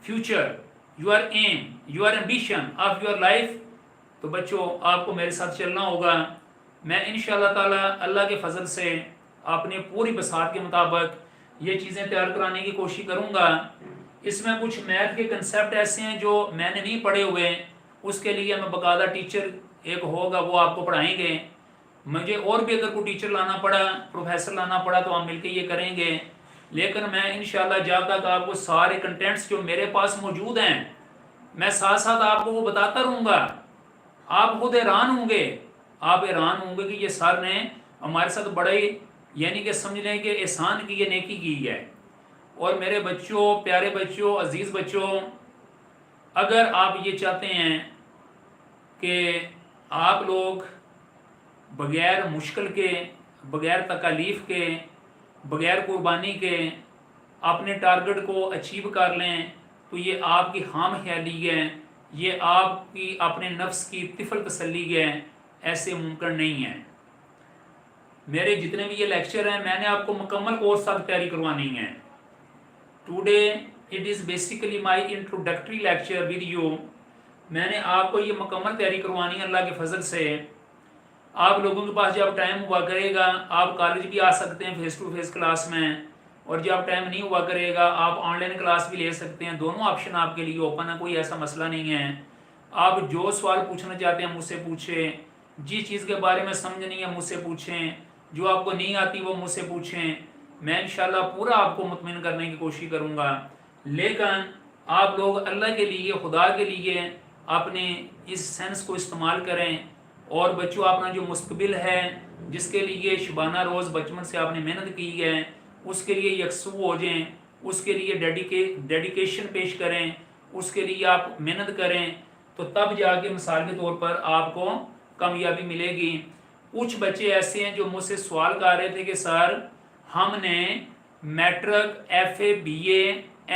future, your aim, your ambition of your life. तो बच्चों आपको मेरे साथ चलना होगा। मैं इंशाअल्लाह ताला अल्लाह के फजल से अपने पूरी बसात के मुताबिक ये चीज़ें तैयार कराने की कोशिश करूँगा। इसमें कुछ मैथ के कंसेप्ट ऐसे हैं जो मैंने नहीं पढ़े हुए, उसके लिए मैं बाकायदा टीचर एक होगा वो आपको पढ़ाएंगे। मुझे और भी अगर कोई टीचर लाना पड़ा, प्रोफेसर लाना पड़ा तो हम मिलकर ये करेंगे। लेकिन मैं इंशाल्लाह जब तक आपको सारे कंटेंट्स जो मेरे पास मौजूद हैं मैं साथ साथ आपको वो बताता रहूँगा। आप खुद हैरान होंगे, आप हैरान होंगे कि ये सर ने हमारे साथ बड़े यानी कि समझ लें कि एहसान की, ये नेकी की है। और मेरे बच्चों, प्यारे बच्चों, अजीज़ बच्चों, अगर आप ये चाहते हैं कि आप लोग बग़ैर मुश्किल के, बग़ैर तकालीफ के, बग़ैर कुर्बानी के अपने टारगेट को अचीव कर लें तो ये आपकी खाम ख्याली है, ये आपकी अपने नफ्स की तिफल तसल्ली है, ऐसे मुमकिन नहीं है। मेरे जितने भी ये लेक्चर हैं मैंने आपको मुकम्मल कोर्स तक तैयारी करवानी है। Today it is basically my introductory lecture with you. मैंने आपको ये मुकम्मल तैयारी करवानी है अल्लाह के फजल से। आप लोगों के पास जब टाइम हुआ करेगा आप कॉलेज भी आ सकते हैं फेस टू फेस क्लास में, और जब टाइम नहीं हुआ करेगा आप ऑनलाइन क्लास भी ले सकते हैं। दोनों ऑप्शन आपके लिए ओपन है, कोई ऐसा मसला नहीं है। आप जो सवाल पूछना चाहते हैं मुझसे पूछें, जिस चीज़ के बारे में समझ नहीं है मुझसे पूछें, जो आपको नहीं आती वो मुझसे पूछें। मैं इंशाल्लाह पूरा आपको मुतमिन करने की कोशिश करूँगा। लेकिन आप लोग अल्लाह के लिए, खुदा के लिए अपने इस सेंस को इस्तेमाल करें और बच्चों अपना जो मुस्तकबिल है, जिसके लिए शुबाना रोज़ बचपन से आपने मेहनत की है, उसके लिए यकसू हो जाएं, उसके लिए डेडिकेशन पेश करें, उसके लिए आप मेहनत करें, तो तब जाके मिसाल के तौर पर आपको कामयाबी मिलेगी। कुछ बच्चे ऐसे हैं जो मुझसे सवाल कर रहे थे कि सर हमने मैट्रिक, FA, BA,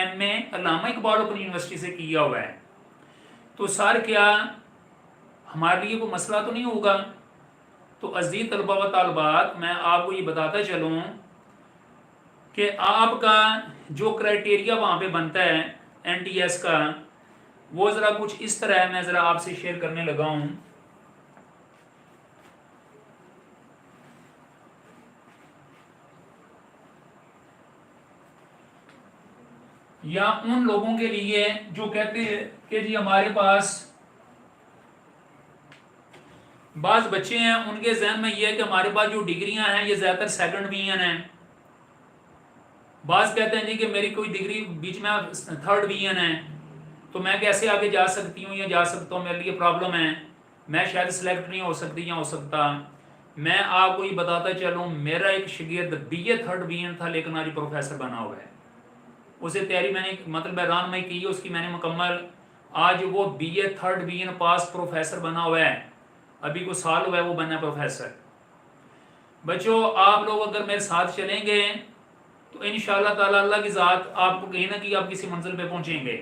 MA अल्लामा इकबाल ओपन यूनिवर्सिटी से किया हुआ है, तो सर क्या हमारे लिए कोई मसला तो नहीं होगा? तो अजीज तलबा व तालबात, मैं आपको ये बताता चलूँ कि आपका जो क्राइटेरिया वहाँ पे बनता है NTS का, वो ज़रा कुछ इस तरह है, मैं ज़रा आपसे शेयर करने लगा हूँ। या उन लोगों के लिए जो कहते हैं कि जी हमारे पास बाज बच्चे हैं, उनके जहन में यह है कि हमारे पास जो डिग्रियां हैं ये ज़्यादातर सेकंड डिवीजन हैं। बाज कहते हैं जी कि मेरी कोई डिग्री बीच में थर्ड डिवीजन है, तो मैं कैसे आगे जा सकती हूँ या जा सकता हूँ, मेरे लिए प्रॉब्लम है, मैं शायद सिलेक्ट नहीं हो सकती या हो सकता। मैं आपको ये बताता चलूँ, मेरा एक शागिर्द BA थर्ड डिवीजन था लेकिन आज प्रोफेसर बना हुआ है। उसे तैयारी मैंने मतलब बैरान में की, उसकी मैंने मुकम्मल, आज वो BA third division pass professor बना हुआ है, अभी कुछ साल हुआ है वो बना प्रोफेसर। बच्चों आप लोग अगर मेरे साथ चलेंगे तो इंशाअल्लाह ताला अल्लाह की ज़ात आपको कहीं ना कहीं आप किसी मंजिल पे पहुंचेंगे।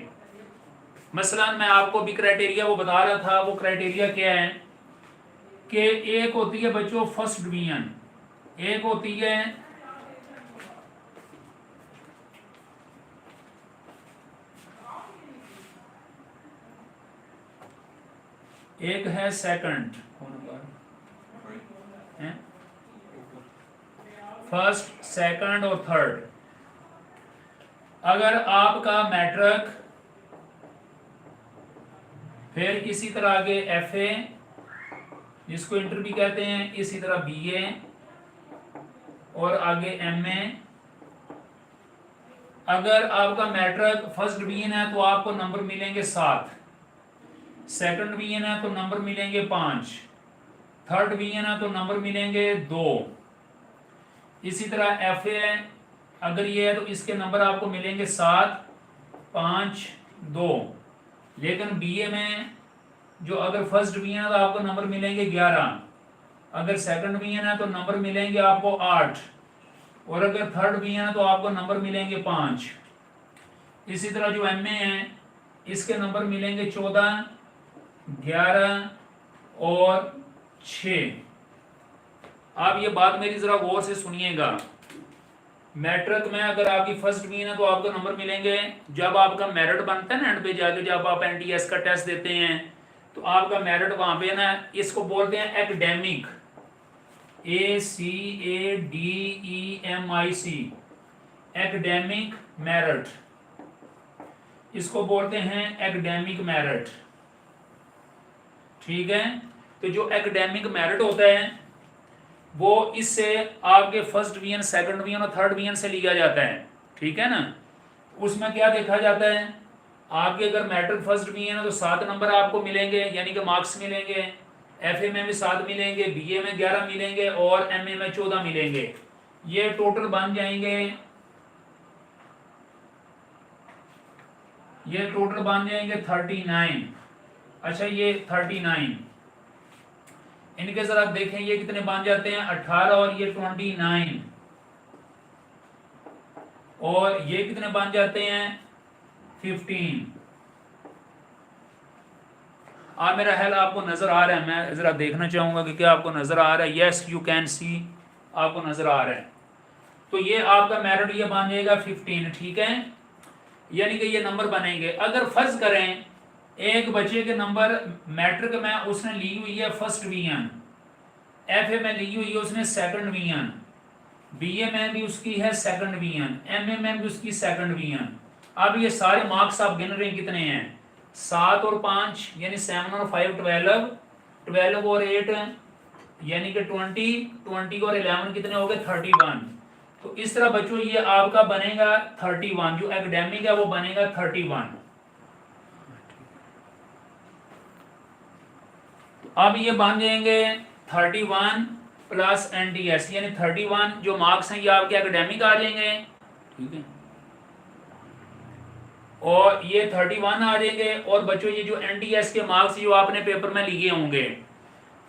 मसलन मैं आपको भी क्राइटेरिया वो बता रहा था, वो क्राइटेरिया क्या है कि एक होती है बच्चों फर्स्ट डिवीजन, एक होती है एक है सेकंड, फर्स्ट, सेकंड और थर्ड। अगर आपका मैट्रिक, फिर इसी तरह आगे FA जिसको इंटर भी कहते हैं, इसी तरह BA और आगे MA। अगर आपका मैट्रिक फर्स्ट डिवीजन है तो आपको नंबर मिलेंगे 7, सेकंड डिवीजन है तो नंबर मिलेंगे 5, थर्ड डिवीजन है तो नंबर मिलेंगे 2। इसी तरह FA है, अगर ये है तो इसके नंबर आपको मिलेंगे 7, 5, 2। लेकिन BA में जो अगर फर्स्ट डिवीजन है तो आपको नंबर मिलेंगे 11, अगर सेकंड डिवीजन है तो नंबर मिलेंगे आपको 8, और अगर थर्ड डिवीजन है तो आपको नंबर मिलेंगे 5। इसी तरह जो MA है इसके नंबर मिलेंगे 14, 11 और 6। आप ये बात मेरी जरा गौर से सुनिएगा, मैट्रिक में अगर आपकी फर्स्ट डिवीजन है तो आपको नंबर मिलेंगे, जब आपका मेरिट बनता है ना एंड पे जाके, जब आप NTS का टेस्ट देते हैं तो आपका मेरिट वहां पे ना, इसको बोलते हैं एकेडमिक, ACADEMIC, एकेडमिक मेरिट, इसको बोलते हैं एकेडमिक मेरिट। ठीक है, तो जो एकेडमिक मेरिट होता है वो इससे आपके फर्स्ट डिवीजन, सेकंड डिवीजन और थर्ड डिवीजन से लिया जाता है। ठीक है ना, उसमें क्या देखा जाता है, आपके अगर मैट्रिक फर्स्ट डिवीजन है तो 7 नंबर आपको मिलेंगे, यानी कि मार्क्स मिलेंगे। FA में भी 7 मिलेंगे, BA में 11 मिलेंगे और MA में 14 मिलेंगे। ये टोटल बन जाएंगे, ये टोटल बन जाएंगे 39। अच्छा ये 39, इनके जरा देखें ये कितने बन जाते हैं, 18 और ये 29, और ये कितने बन जाते हैं 15। आप मेरा हेल आपको नजर आ रहा है, मैं जरा देखना चाहूंगा कि क्या आपको नजर आ रहा है। यस यू कैन सी, आपको नजर आ रहा है। तो ये आपका मेरिट ये बन जाएगा 15। ठीक है, यानी कि ये नंबर बनेंगे। अगर फर्ज करें एक बच्चे के नंबर मैट्रिक में उसने ली हुई है फर्स्ट डिवीजन, FA में ली हुई है उसने सेकंड डिवीजन, BA में भी उसकी है सेकंड डिवीजन, MA में भी उसकी सेकंड डिवीजन। अब ये सारे मार्क्स आप गिन रहे हैं कितने हैं, 7 और 5 यानी 7 और 5 12, 12 और 8 यानी कि 20, 20 और 11 कितने हो गए 31। तो इस तरह बच्चों ये आपका बनेगा 31, जो एकेडमिक है वो बनेगा 31। तो अब ये बन जाएंगे 31 प्लस NDS, यानी 31 जो मार्क्स हैं ये आपके एकेडमिक आ जाएंगे, ठीक है, और ये 31 आ जाएंगे। और बच्चों ये जो NDS के मार्क्स जो आपने पेपर में लिए होंगे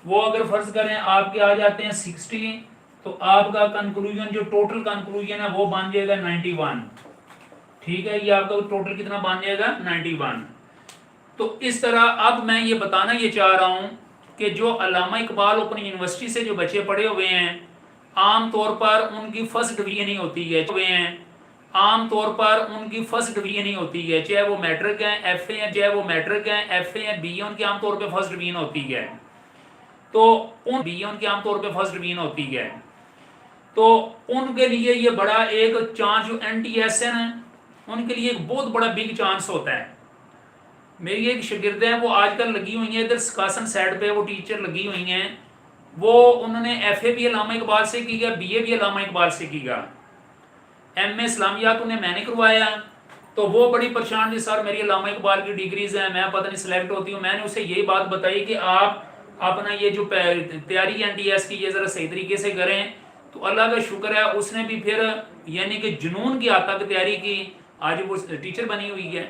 वो अगर फर्ज करें आपके आ जाते हैं 60, तो आपका कंक्लूजन जो टोटल कंक्लूजन है वो बन जाएगा 91, ठीक है, ये आपका टोटल कितना बन जाएगा 91। तो इस तरह अब मैं ये बताना ये चाह रहा हूं कि जो अल्लामा इकबाल ओपन यूनिवर्सिटी से जो बच्चे पढ़े हुए हैं आम तौर पर उनकी फर्स्ट डिवीजन ही होती है, आम तौर पर उनकी फर्स्ट डिवीजन ही होती है, चाहे वो मैट्रिक है, FA है, चाहे वो मैट्रिक है, FA है, BA उनकी आमतौर पर फर्स्ट डिवीजन होती है। तो उन BA उनकी आमतौर पर फर्स्ट डिवीजन होती है, तो उनके लिए ये बड़ा एक चांस, जो NTS है ना उनके लिए एक बहुत बड़ा बिग चांस होता है। मेरी एक शागिर्द है वो आजकल लगी हुई है इधर सकासन साइड पे, वो टीचर लगी हुई हैं, वो उन्होंने FA भी अल्लामा इकबाल से की है, BA भी अल्लामा इकबाल से किया, MA इस्लामियात उन्हें मैंने करवाया। तो वो बड़ी परेशान थी, सर मेरी अल्लामा इकबाल की डिग्रीज हैं, मैं पता नहीं सिलेक्ट होती हूँ। मैंने उसे यही बात बताई कि आप अपना ये जो तैयारी NTS की ये ज़रा सही तरीके से करें। तो अल्लाह का शुक्र है उसने भी फिर यानी कि जुनून की हद तक तैयारी की, आज वो टीचर बनी हुई है।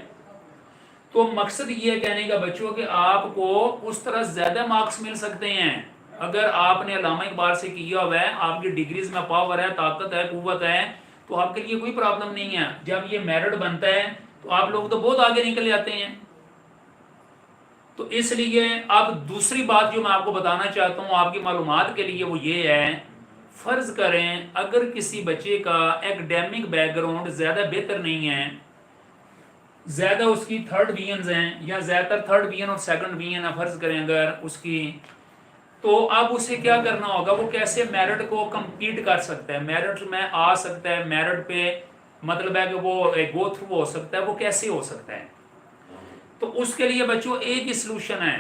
तो मकसद ये कहने का बच्चों कि आपको उस तरह ज़्यादा मार्क्स मिल सकते हैं अगर आपने अल्लामा इकबाल से किया हुआ है, आपकी डिग्रीज में पावर है, ताकत है, कुव्वत है, तो आपके लिए कोई प्रॉब्लम नहीं है। जब ये मेरिट बनता है तो आप लोग तो बहुत आगे निकल जाते हैं। तो इसलिए अब दूसरी बात जो मैं आपको बताना चाहता हूँ आपकी मालूमात के लिए वो ये है, फर्ज करें अगर किसी बच्चे का एकेडमिक बैकग्राउंड ज़्यादा बेहतर नहीं है, ज़्यादा उसकी थर्ड डिवीजन हैं या ज़्यादातर थर्ड डिवीजन और सेकंड डिवीजन है फर्ज करें अगर उसकी, तो अब उसे क्या करना होगा, वो कैसे मेरिट को compete कर सकता है, मेरिट में आ सकता है, मेरिट पे मतलब है कि वो गो थ्रू हो सकता है, वो कैसे हो सकता है। तो उसके लिए बच्चों एक ही सोल्यूशन है,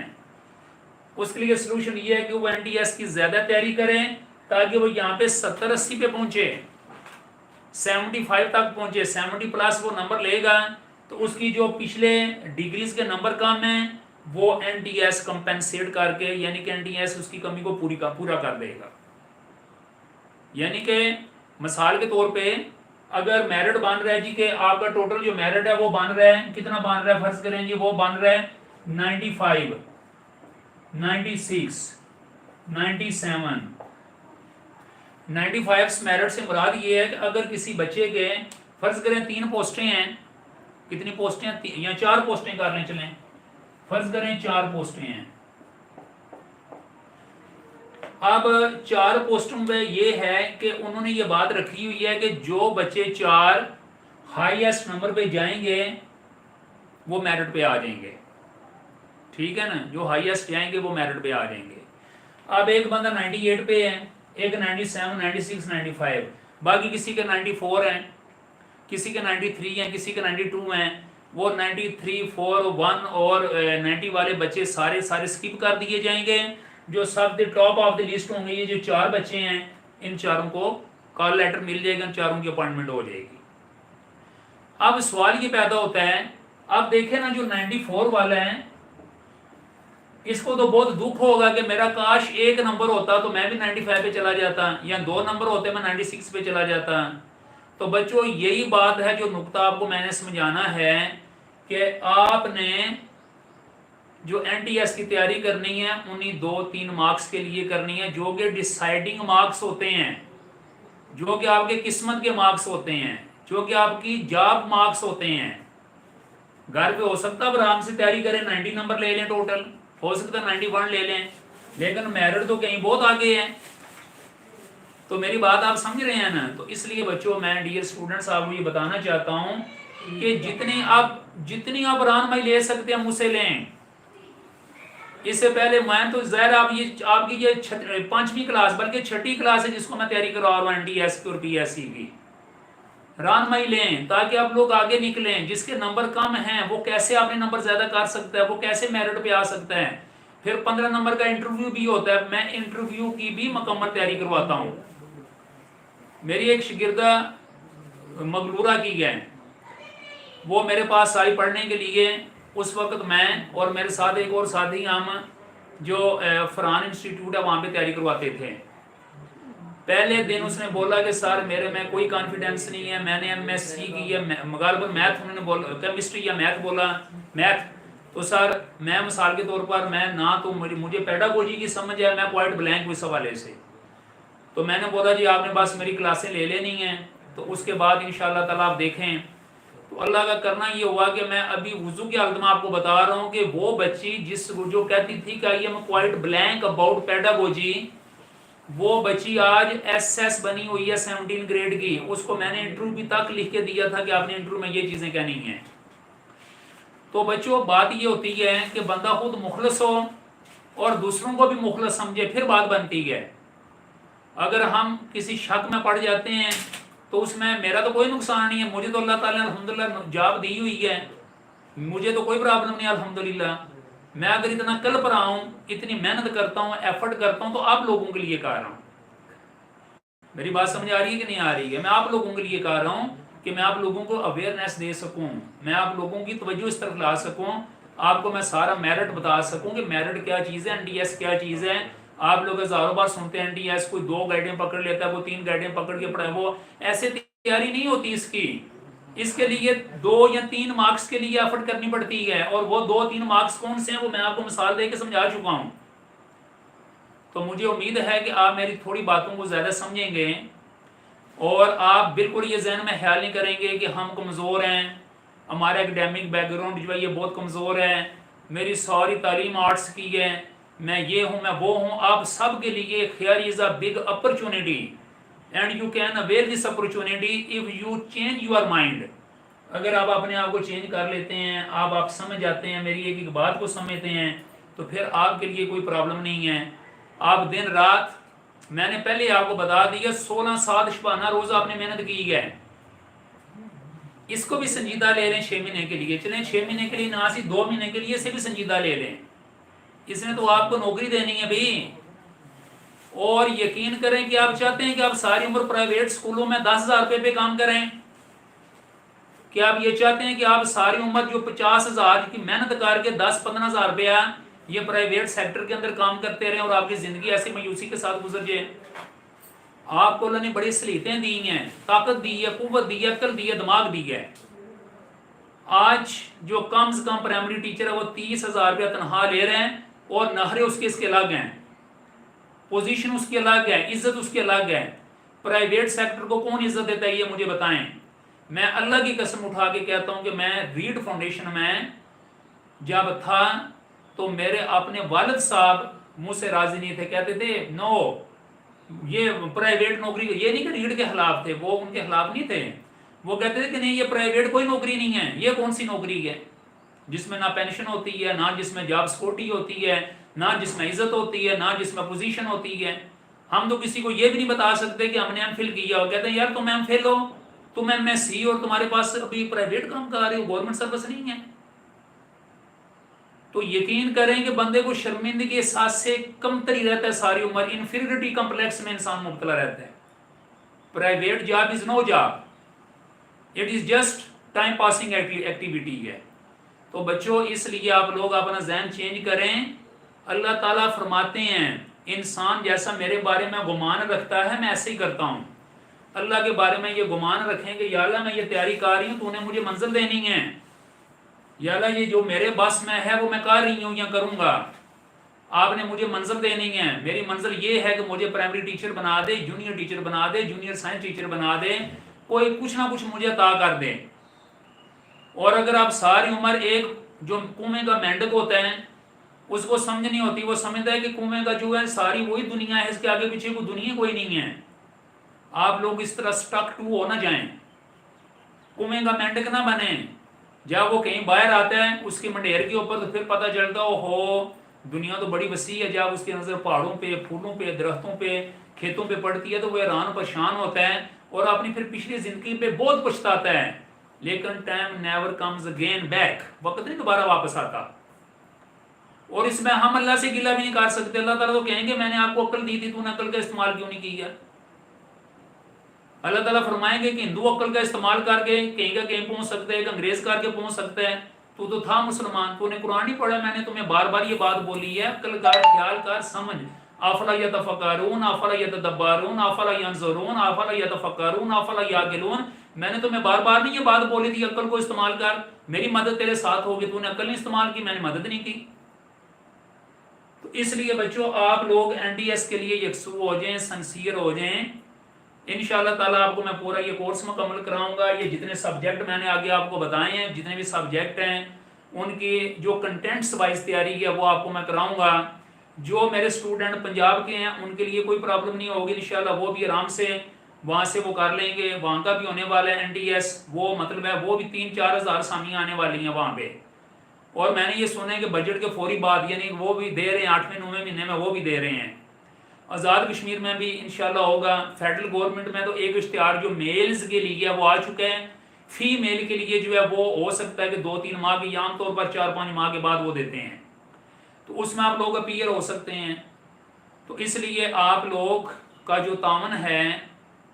उसके लिए सोल्यूशन ये है कि वो NTS की ज़्यादा तैयारी करें ताकि वो यहाँ पे 70-80 पे पहुंचे, 75 तक पहुंचे, 70 प्लस वो नंबर लेगा तो उसकी जो पिछले डिग्रीज के नंबर कम हैं वो NTS कंपेंसेट करके, यानी कि NTS उसकी कमी को पूरा कर देगा। यानी कि मिसाल के तौर पे अगर मेरिट बन रहा है जी कि आपका टोटल जो मेरिट है वो बन रहा है, कितना बन रहा है फर्ज करें जी, वो बन रहा है 95, 96, 97, 95 मेरिट से मुराद ये है कि अगर किसी बच्चे के फर्ज करें 3 पोस्टें हैं, कितनी पोस्टें हैं या 4 पोस्टें कर लें, चलें फर्ज करें 4 पोस्टें हैं। अब 4 पोस्टों में ये है कि उन्होंने ये बात रखी हुई है कि जो बच्चे 4 हाईएस्ट नंबर पे जाएंगे वो मेरिट पे आ जाएंगे, ठीक है ना, जो हाईएस्ट जाएंगे वो मेरिट पे आ जाएंगे। अब एक बंदा 98 पे है, एक 97, 96, 95, बाकी किसी के 94 हैं, किसी के 93 हैं, किसी के 92 हैं, वो 93, 4, 1 और 90 वाले बच्चे सारे स्किप कर दिए जाएंगे। जो सब the top of the list होंगे, ये जो 4 बच्चे हैं, इन चारों को कॉल लेटर मिल जाएगा, इन चारों की अपॉइंटमेंट हो जाएगी। अब सवाल ये पैदा होता है, अब देखें ना जो 94 वाला है इसको तो बहुत दुख होगा कि मेरा काश 1 नंबर होता तो मैं भी 95 पे चला जाता, या 2 नंबर होते मैं 96 पे चला जाता। तो बच्चों यही बात है जो नुक्ता आपको मैंने समझाना है कि आपने जो NTS की तैयारी करनी है उन्हीं 2-3 मार्क्स के लिए करनी है, जो कि डिसाइडिंग मार्क्स होते हैं, जो कि आपके किस्मत के मार्क्स होते हैं, जो कि आपकी जॉब मार्क्स होते हैं। घर पे हो सकता है आराम से तैयारी करें, 90 नंबर ले लें, टोटल हो सकता है 91 ले लें, लेकिन मेरिट तो कहीं बहुत आगे है। तो मेरी बात आप समझ रहे हैं ना। तो इसलिए बच्चों मैं डियर स्टूडेंट्स आपको ये बताना चाहता हूं कि जितनी आप रहनुमाई ले सकते हैं मुझसे लें। इससे पहले मैं तो ज़ाहिर आप ये आपकी ये 5वीं क्लास बल्कि 6ठी क्लास है जिसको मैं तैयारी करवा रहा हूँ NTS की और PSC की, रहनुमाई लें ताकि आप लोग आगे निकलें। जिसके नंबर कम हैं वो कैसे अपने नंबर ज़्यादा कर सकता है, वो कैसे मेरिट पे आ सकता है। फिर 15 नंबर का इंटरव्यू भी होता है, मैं इंटरव्यू की भी मुकम्मल तैयारी करवाता हूँ। मेरी एक शागिर्दा मगलूरा की है, वो मेरे पास आई पढ़ने के लिए। उस वक्त मैं और मेरे साथ एक और साथी, हम जो फरहान इंस्टीट्यूट है वहाँ पे तैयारी करवाते थे। पहले दिन उसने बोला कि सर मेरे में कोई कॉन्फिडेंस नहीं है, मैंने एमएससी की है, गालिबन मैथ, उन्होंने बोला केमिस्ट्री या मैथ बोला, मैथ। तो सर मैं मिसाल के तौर पर, मैं ना तो मुझे पेडागोजी की समझ है, मैं पॉइंट ब्लैंक इस हवाले से। तो मैंने बोला जी आपने बस मेरी क्लासें ले लेनी हैं, तो उसके बाद इंशाल्लाह ताला आप देखें। तो अल्लाह का करना ये हुआ कि मैं अभी वुजू की हालत में आपको बता रहा हूँ कि वो बच्ची जो कहती थी कि I am quite blank about pedagogy, वो बच्ची आज एसएस बनी हुई है 17 ग्रेड की। उसको मैंने इंटरव्यू भी तक लिख के दिया था कि आपने इंटरव्यू में ये चीजें कहनी है। तो बच्चों बात ये होती है कि बंदा खुद मुखलस हो और दूसरों को भी मुखलस समझे, फिर बात बनती है। अगर हम किसी शक में पड़ जाते हैं तो उसमें मेरा तो कोई नुकसान नहीं है, मुझे तो अल्लाह ताला ने अल्हम्दुलिल्लाह जॉब दी हुई है, मुझे तो कोई प्रॉब्लम नहीं अल्हम्दुलिल्लाह। मैं अगर इतना कल पर आऊँ, इतनी मेहनत करता हूँ, एफर्ट करता हूँ, तो आप लोगों के लिए कह रहा हूँ। मेरी बात समझ आ रही है कि नहीं आ रही है? मैं आप लोगों के लिए कह रहा हूँ कि मैं आप लोगों को अवेयरनेस दे सकूँ, मैं आप लोगों की तवज्जो इस तरफ ला सकूँ, आपको मैं सारा मेरिट बता सकूँ कि मेरिट क्या चीज़ है, एनडीएस क्या चीज़ है। आप लोग हजारों बार सुनते हैं एनडीएस, कोई 2 गाइडें पकड़ लेता है, वो 3 गाइडें पकड़ के पढ़े, वो ऐसे तैयारी नहीं होती इसकी। इसके लिए 2 या 3 मार्क्स के लिए एफर्ट करनी पड़ती है, और वो 2-3 मार्क्स कौन से हैं वो मैं आपको मिसाल दे के समझा चुका हूँ। तो मुझे उम्मीद है कि आप मेरी थोड़ी बातों को ज़्यादा समझेंगे और आप बिल्कुल ये जहन में ख्याल नहीं करेंगे कि हम कमज़ोर हैं, हमारा एकेडमिक बैकग्राउंड जो है ये बहुत कमज़ोर है, मेरी सारी तालीम आर्ट्स की है, मैं ये हूँ मैं वो हूँ। आप सब के लिए खैर is a big opportunity and you can avail this opportunity if you change your mind. अगर आप अपने आप को चेंज कर लेते हैं, आप समझ जाते हैं, मेरी एक एक बात को समझते हैं, तो फिर आपके लिए कोई प्रॉब्लम नहीं है। आप दिन रात, मैंने पहले आपको बता दिया 16 सात शबाना रोज आपने मेहनत की है। इसको भी संजीदा ले लें 6 महीने के लिए, चलें 6 महीने के लिए ना, सी 2 महीने के लिए इसे भी संजीदा ले लें। इसने तो आपको नौकरी देनी है भाई। और यकीन करें कि आप चाहते हैं कि आप सारी उम्र प्राइवेट स्कूलों में 10,000 रुपए पे काम करें? क्या आप ये चाहते हैं कि आप सारी उम्र जो 50,000 की मेहनत करके 10-15,000 रुपया ये प्राइवेट सेक्टर के अंदर काम करते रहे और आपकी जिंदगी ऐसी मायूसी के साथ गुजर जाए? आपको अल्लाह ने बड़ी सलीतें दी हैं, ताकत दी है, कुव्वत दी है, अक्ल दी है, दिमाग दी है। आज जो कम से कम प्राइमरी टीचर है वो 30,000 रुपया तनख्वाह ले रहे हैं, और नहरे उसके इसके अलग हैं, पोजीशन उसकी अलग है, इज्जत उसकी अलग है। प्राइवेट सेक्टर को कौन इज्जत देता है ये मुझे बताएं। मैं अल्लाह की कसम उठा के कहता हूं कि मैं रीड फाउंडेशन में जब था तो मेरे अपने वालिद साहब मुझ से राजी नहीं थे, कहते थे नो ये प्राइवेट नौकरी, ये नहीं कि रीड के खिलाफ थे, वो उनके खिलाफ नहीं थे, वो कहते थे कि नहीं ये प्राइवेट कोई नौकरी नहीं है, ये कौन सी नौकरी है जिसमें ना पेंशन होती है, ना जिसमें जॉब सिक्योरिटी होती है, ना जिसमें इज्जत होती है, ना जिसमें पोजीशन होती है। हम तो किसी को ये भी नहीं बता सकते कि हमने एमफिल किया हो, कहते हैं यार तुम एमफिल हो, तुम एमएससी और तुम्हारे पास अभी प्राइवेट काम कर रहे हो, गवर्नमेंट सर्विस नहीं है। तो यकीन करें कि बंदे को शर्मिंदगी एहसास से कमतरी रहता है, सारी उम्र इंफीरियरिटी कम्प्लेक्स में इंसान मुब्तला रहता है। Private job is no job, it is just time passing activity है। तो बच्चों इसलिए आप लोग अपना जहन चेंज करें। अल्लाह ताला फरमाते हैं इंसान जैसा मेरे बारे में गुमान रखता है मैं ऐसे ही करता हूँ। अल्लाह के बारे में ये गुमान रखेंगे, या अल्लाह मैं ये तैयारी कर रही हूँ, तूने मुझे मंजिल देनी है, या अल्लाह ये जो मेरे बस में है वो मैं कर रही हूँ या करूँगा, आपने मुझे मंजिल देनी है। मेरी मंजिल ये है कि मुझे प्राइमरी टीचर बना दे, जूनियर टीचर बना दे, जूनियर साइंस टीचर बना दे, कोई कुछ ना कुछ मुझे अता कर दे। और अगर आप सारी उम्र एक जो कुएं का मेंढक होता है उसको समझ नहीं होती, वो समझता है कि कुएं का जो है सारी वही दुनिया है, इसके आगे पीछे कोई दुनिया कोई नहीं है। आप लोग इस तरह स्टक टू हो ना जाएं, कुएं का मेंढक ना बने। जब वो कहीं बाहर आता है उसके मंडेर के ऊपर तो फिर पता चलता हो दुनिया तो बड़ी वसी है। जब उसकी नजर पहाड़ों पे, फूलों पे, दरख्तों पे, खेतों पे पड़ती है तो वह हैरान परेशान होता है और अपनी फिर पिछली जिंदगी पे बहुत पछताता है। लेकिन time never comes again back, वक्त नहीं दोबारा वापस आता। और इसमें हम अल्लाह से गिला भी नहीं कर सकते। अल्लाह ताला तो कहेंगे मैंने आपको अक्ल दी थी, तूने अक्ल का इस्तेमाल क्यों नहीं किया। अल्लाह ताला फरमाएंगे कि हिंदू अक्ल का इस्तेमाल करके कहीं का कहीं पहुंच सकता है, एक अंग्रेज करके पहुंच सकता है। तू तो था मुसलमान, तूने कुरान नहीं पढ़ा? मैंने तुम्हें बार बार ये बात बोली है, अक्ल कर, ख्याल कर, समझ। अफला यतफक्करून अफला यतदब्बरून अफला यंजुरून अफला यतफक्करून अफला याकिलून। मैंने तुम्हें बार बार नहीं ये बात बोली थी, अक्ल को इस्तेमाल कर, मेरी मदद तेरे साथ होगी। तूने अक्ल नहीं इस्तेमाल की, मैंने मदद नहीं की। तो इसलिए बच्चों आप लोग एनडीएस के लिए यकसू हो जाएं, सनसियर हो जाएं। इंशाल्लाह ताला आपको मैं पूरा ये कोर्स मुकम्मल कराऊंगा। ये जितने सब्जेक्ट मैंने आगे आपको बताए हैं, जितने भी सब्जेक्ट हैं, उनकी जो कंटेंट्स वाइज तैयारी है वो आपको मैं कराऊंगा। जो मेरे स्टूडेंट पंजाब के हैं उनके लिए कोई प्रॉब्लम नहीं होगी इंशाल्लाह, वो भी आराम से वहाँ से वो कर लेंगे। वहाँ का भी होने वाला है एनडीएस, वो मतलब है वो भी 3-4 हज़ार सामियाँ आने वाली हैं वहाँ पे। और मैंने ये सुना है कि बजट के फौरी बाद यानी वो भी दे रहे हैं, 8वें-9वें महीने में वो भी दे रहे हैं। आज़ाद कश्मीर में भी इंशाल्लाह होगा। फेडरल गवर्नमेंट में तो एक इश्तिहार जो मेल्स के लिए है वो आ चुके हैं, फीमेल के लिए जो है वो हो सकता है कि 2-3 माह की, आमतौर पर 4-5 माह के बाद वो देते हैं, तो उसमें आप लोग अपीयर हो सकते हैं। तो इसलिए आप लोग का जो तावन है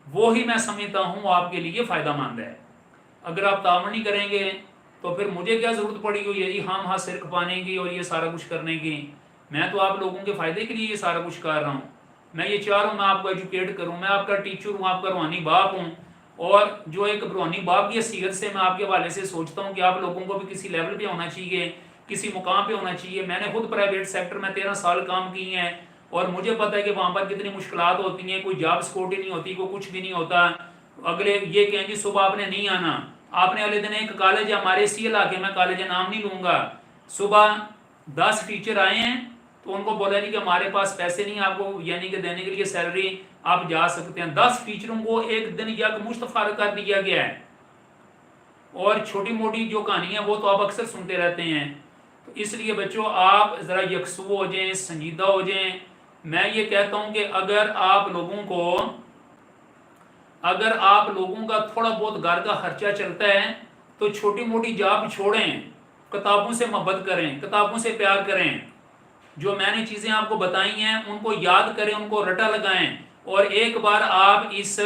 वो ही मैं समझता हूँ आपके लिए फ़ायदेमंद है। अगर आप तावन नहीं करेंगे तो फिर मुझे क्या ज़रूरत पड़ी हुई है जी हाँ सिर खपाने की और ये सारा कुछ करने की। मैं तो आप लोगों के फ़ायदे के लिए ये सारा कुछ कर रहा हूँ। मैं ये चाह रहा हूँ मैं आपको एजुकेट करूँ, मैं आपका टीचर हूँ, आपका रूहानी बाप हूँ। और जो एक रूहानी बाप की हैसियत से मैं आपके हवाले से सोचता हूँ कि आप लोगों को भी किसी लेवल पे होना चाहिए, किसी मुकाम पे होना चाहिए। मैंने खुद प्राइवेट सेक्टर में 13 साल काम किए हैं और मुझे पता है कि वहाँ पर कितनी मुश्किलात होती हैं, कोई जॉब सिक्योरिटी नहीं होती, कोई कुछ भी नहीं होता। अगले ये कहें जी सुबह आपने नहीं आना, आपने अगले दिन एक कॉलेज हमारे इसी इलाके में, कॉलेज नाम नहीं लूँगा, सुबह 10 टीचर आए हैं तो उनको बोला नहीं कि हमारे पास पैसे नहीं आपको यानी कि देने के लिए सैलरी, आप जा सकते हैं। 10 टीचरों को एक दिन यकमुश्त फारिग कर दिया गया है। और छोटी मोटी जो कहानी है वो तो आप अक्सर सुनते रहते हैं। तो इसलिए बच्चों आप ज़रा यकसू हो जाएं, संजीदा हो जाएं। मैं ये कहता हूँ कि अगर आप लोगों का थोड़ा बहुत घर का खर्चा चलता है तो छोटी मोटी जॉब छोड़ें, किताबों से मोहब्बत करें, किताबों से प्यार करें। जो मैंने चीज़ें आपको बताई हैं उनको याद करें, उनको रटा लगाएं और एक बार आप इस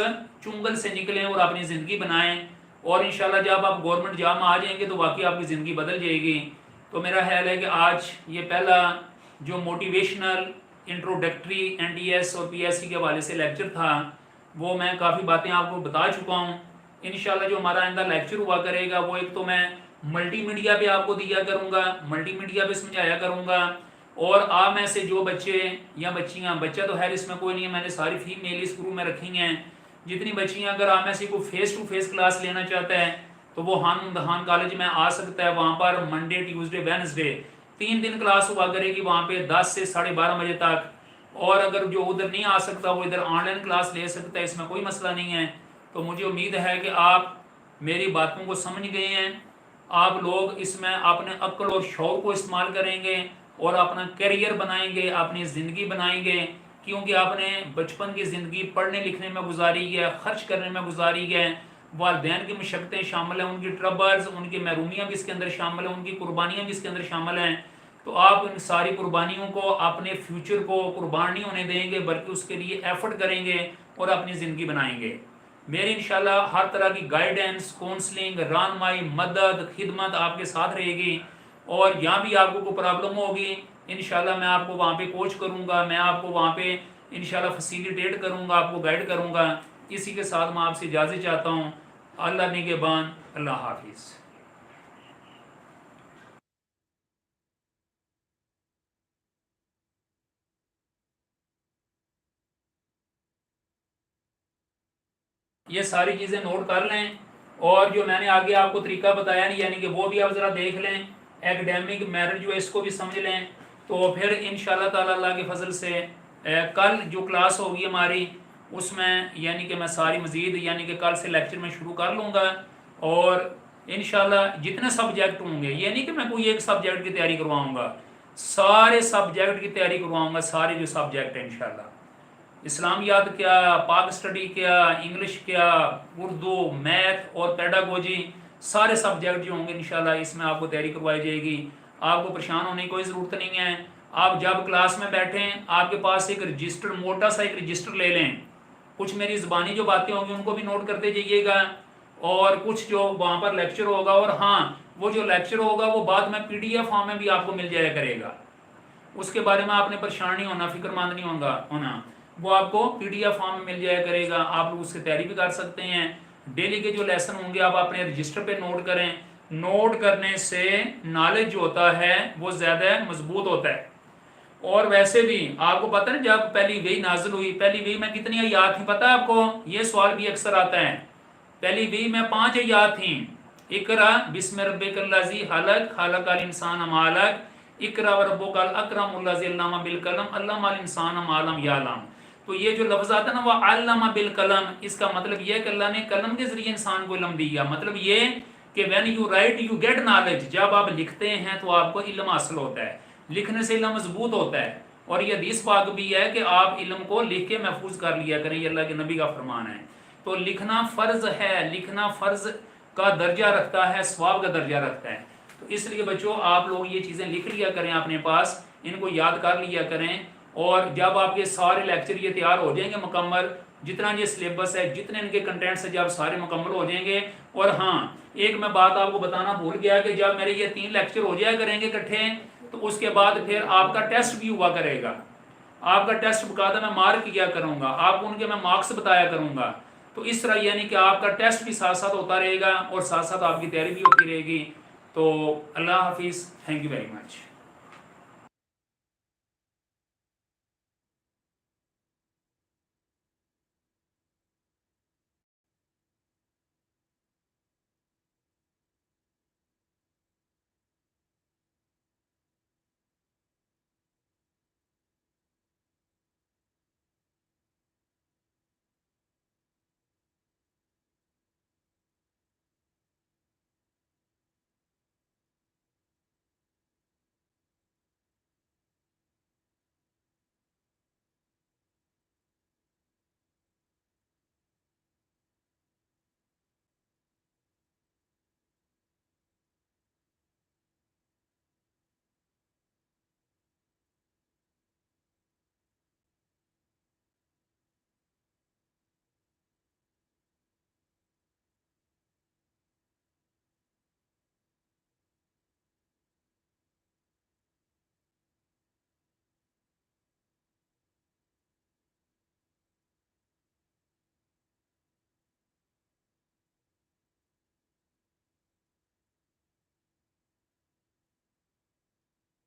चुंगल से निकलें और अपनी ज़िंदगी बनाएं। और इंशाल्लाह जब आप गवर्नमेंट जॉब में आ जाएंगे तो वाकई आपकी ज़िंदगी बदल जाएगी। तो मेरा ख्याल है कि आज ये पहला जो मोटिवेशनल इंट्रोडक्टरी एनडीएस और पीएससी के हवाले से लेक्चर था वो मैं काफ़ी बातें आपको बता चुका हूँ। इंशाल्लाह जो हमारा आइंदा लेक्चर हुआ करेगा वो एक तो मैं मल्टीमीडिया पे आपको दिया करूँगा, मल्टीमीडिया पे समझाया करूँगा। और आप में से जो बच्चे या बच्चियाँ, बच्चा तो खैर इसमें कोई नहीं है, मैंने सारी फीमेल इस ग्रुप में रखी हैं। जितनी बच्चियाँ अगर आप में से कोई फेस टू फेस क्लास लेना चाहता है तो वो हान कॉलेज में आ सकता है। वहाँ पर मंडे, ट्यूसडे, वेडनेसडे 3 दिन क्लास हुआ करेगी वहाँ पे 10 से 12:30 बजे तक। और अगर जो उधर नहीं आ सकता वो इधर ऑनलाइन क्लास ले सकता है, इसमें कोई मसला नहीं है। तो मुझे उम्मीद है कि आप मेरी बातों को समझ गए हैं। आप लोग इसमें अपने अक्ल और शौक़ को इस्तेमाल करेंगे और अपना करियर बनाएंगे, अपनी ज़िंदगी बनाएंगे। क्योंकि आपने बचपन की ज़िंदगी पढ़ने लिखने में गुजारी है, खर्च करने में गुजारी है, वालिदैन की मशक्क़तें शामिल हैं, उनकी ट्रबल्स, उनकी महरूमियाँ भी इसके अंदर शामिल हैं, उनकी कुर्बानियाँ भी इसके अंदर शामिल हैं। तो आप इन सारी कुर्बानियों को, अपने फ्यूचर को कुर्बान नहीं होने देंगे बल्कि उसके लिए एफर्ट करेंगे और अपनी ज़िंदगी बनाएंगे। मेरी इंशाल्लाह हर तरह की गाइडेंस, काउंसलिंग, रहनुमाई, मदद, खिदमत आपके साथ रहेगी। और यहाँ भी आपको कोई प्रॉब्लम होगी इंशाल्लाह मैं आपको वहाँ पे कोच करूँगा, मैं आपको वहाँ पे इंशाल्लाह फैसिलिटेट करूँगा, आपको गाइड करूँगा। इसी के साथ मैं आपसे इजाज़त चाहता हूँ। अल्लाह निगहबान, अल्लाह हाफिज़। ये सारी चीज़ें नोट कर लें और जो मैंने आगे आपको तरीका बताया नहीं यानी कि वो भी आप ज़रा देख लें, एकेडमिक मेरिट जो है इसको भी समझ लें। तो फिर इंशाल्लाह ताला अल्लाह के फजल से कल जो क्लास होगी हमारी उसमें यानी कि मैं सारी मज़ीद यानी कि कल से लेक्चर में शुरू कर लूँगा। और इंशाल्लाह जितने सब्जेक्ट होंगे ये नहीं कि मैं कोई एक सब्जेक्ट की तैयारी करवाऊँगा, सारे सब्जेक्ट की तैयारी करवाऊँगा, सारे जो सब्जेक्ट हैं इंशाल्लाह। इस्लामियात क्या, पाक स्टडी क्या, इंग्लिश क्या, उर्दू, मैथ और पेडागोजी, सारे सब्जेक्ट जो होंगे इंशाल्लाह इसमें आपको तैयारी करवाई जाएगी। आपको परेशान होने की कोई ज़रूरत नहीं है। आप जब क्लास में बैठें आपके पास एक रजिस्टर, मोटा सा एक रजिस्टर ले लें, कुछ मेरी ज़बानी जो बातें होंगी उनको भी नोट करते जाइएगा, और कुछ जो वहाँ पर लेक्चर होगा, और हाँ वो जो लेक्चर होगा वो बाद में PDF फॉर्म में भी आपको मिल जाया करेगा। उसके बारे में आपने परेशान नहीं होना, फिक्रमंद नहीं होना, वो आपको PDF फॉर्म में मिल जाया करेगा। आप लोग उसकी तैयारी भी कर सकते हैं। डेली के जो लेसन होंगे आप अपने रजिस्टर पे नोट करें। नोट करने से नॉलेज जो होता है वो ज़्यादा मजबूत होता है। और वैसे भी आपको पता है ना, जब पहली वही नाजिल हुई, पहली वही में कितनी आयत थी पता है आपको? ये सवाल भी अक्सर आता है। पहली वही में 5 आयत थी। इकरा बिस्मि रब्बिकल्लज़ी खलक खलकल इंसान मा अलक इकरा व रब्बुकल अकरमुल्लज़ी अल्लमा बिल कलम अल्लमल इंसान मा लम यअलम। तो ये जो लफ्ज़ आता है ना, वह अल्लमा बिल कलम, इसका मतलब यह है कि अल्लाह ने कलम के जरिए इंसान को इल्म दिया। मतलब ये कि when you right you get knowledge, जब आप लिखते हैं तो आपको इल्म हासिल होता है, लिखने से इल्म मजबूत होता है। और ये हदीस पाक भी है कि आप इल्म को लिख के महफूज कर लिया करें, ये अल्लाह के नबी का फरमान है। तो लिखना फ़र्ज है, लिखना फ़र्ज का दर्जा रखता है, सवाब का दर्जा रखता है। तो इसलिए बच्चों आप लोग ये चीज़ें लिख लिया करें अपने पास, इनको याद कर लिया करें। और जब आपके सारे लेक्चर ये तैयार हो जाएंगे मुकम्मल, जितना ये सिलेबस है, जितने इनके कंटेंट्स है, जब सारे मुकम्मल हो जाएंगे। और हाँ, एक मैं बात आपको बताना भूल गया कि जब मेरे ये 3 लेक्चर हो जाया करेंगे इकट्ठे, तो उसके बाद फिर आपका टेस्ट भी हुआ करेगा। आपका टेस्ट बकायदा मैं मार्क किया करूँगा, आपको उनके मैं मार्क्स बताया करूँगा। तो इस तरह यानी कि आपका टेस्ट भी साथ साथ होता रहेगा और साथ साथ आपकी तैयारी भी होती रहेगी। तो अल्लाह हाफिज़, थैंक यू वेरी मच।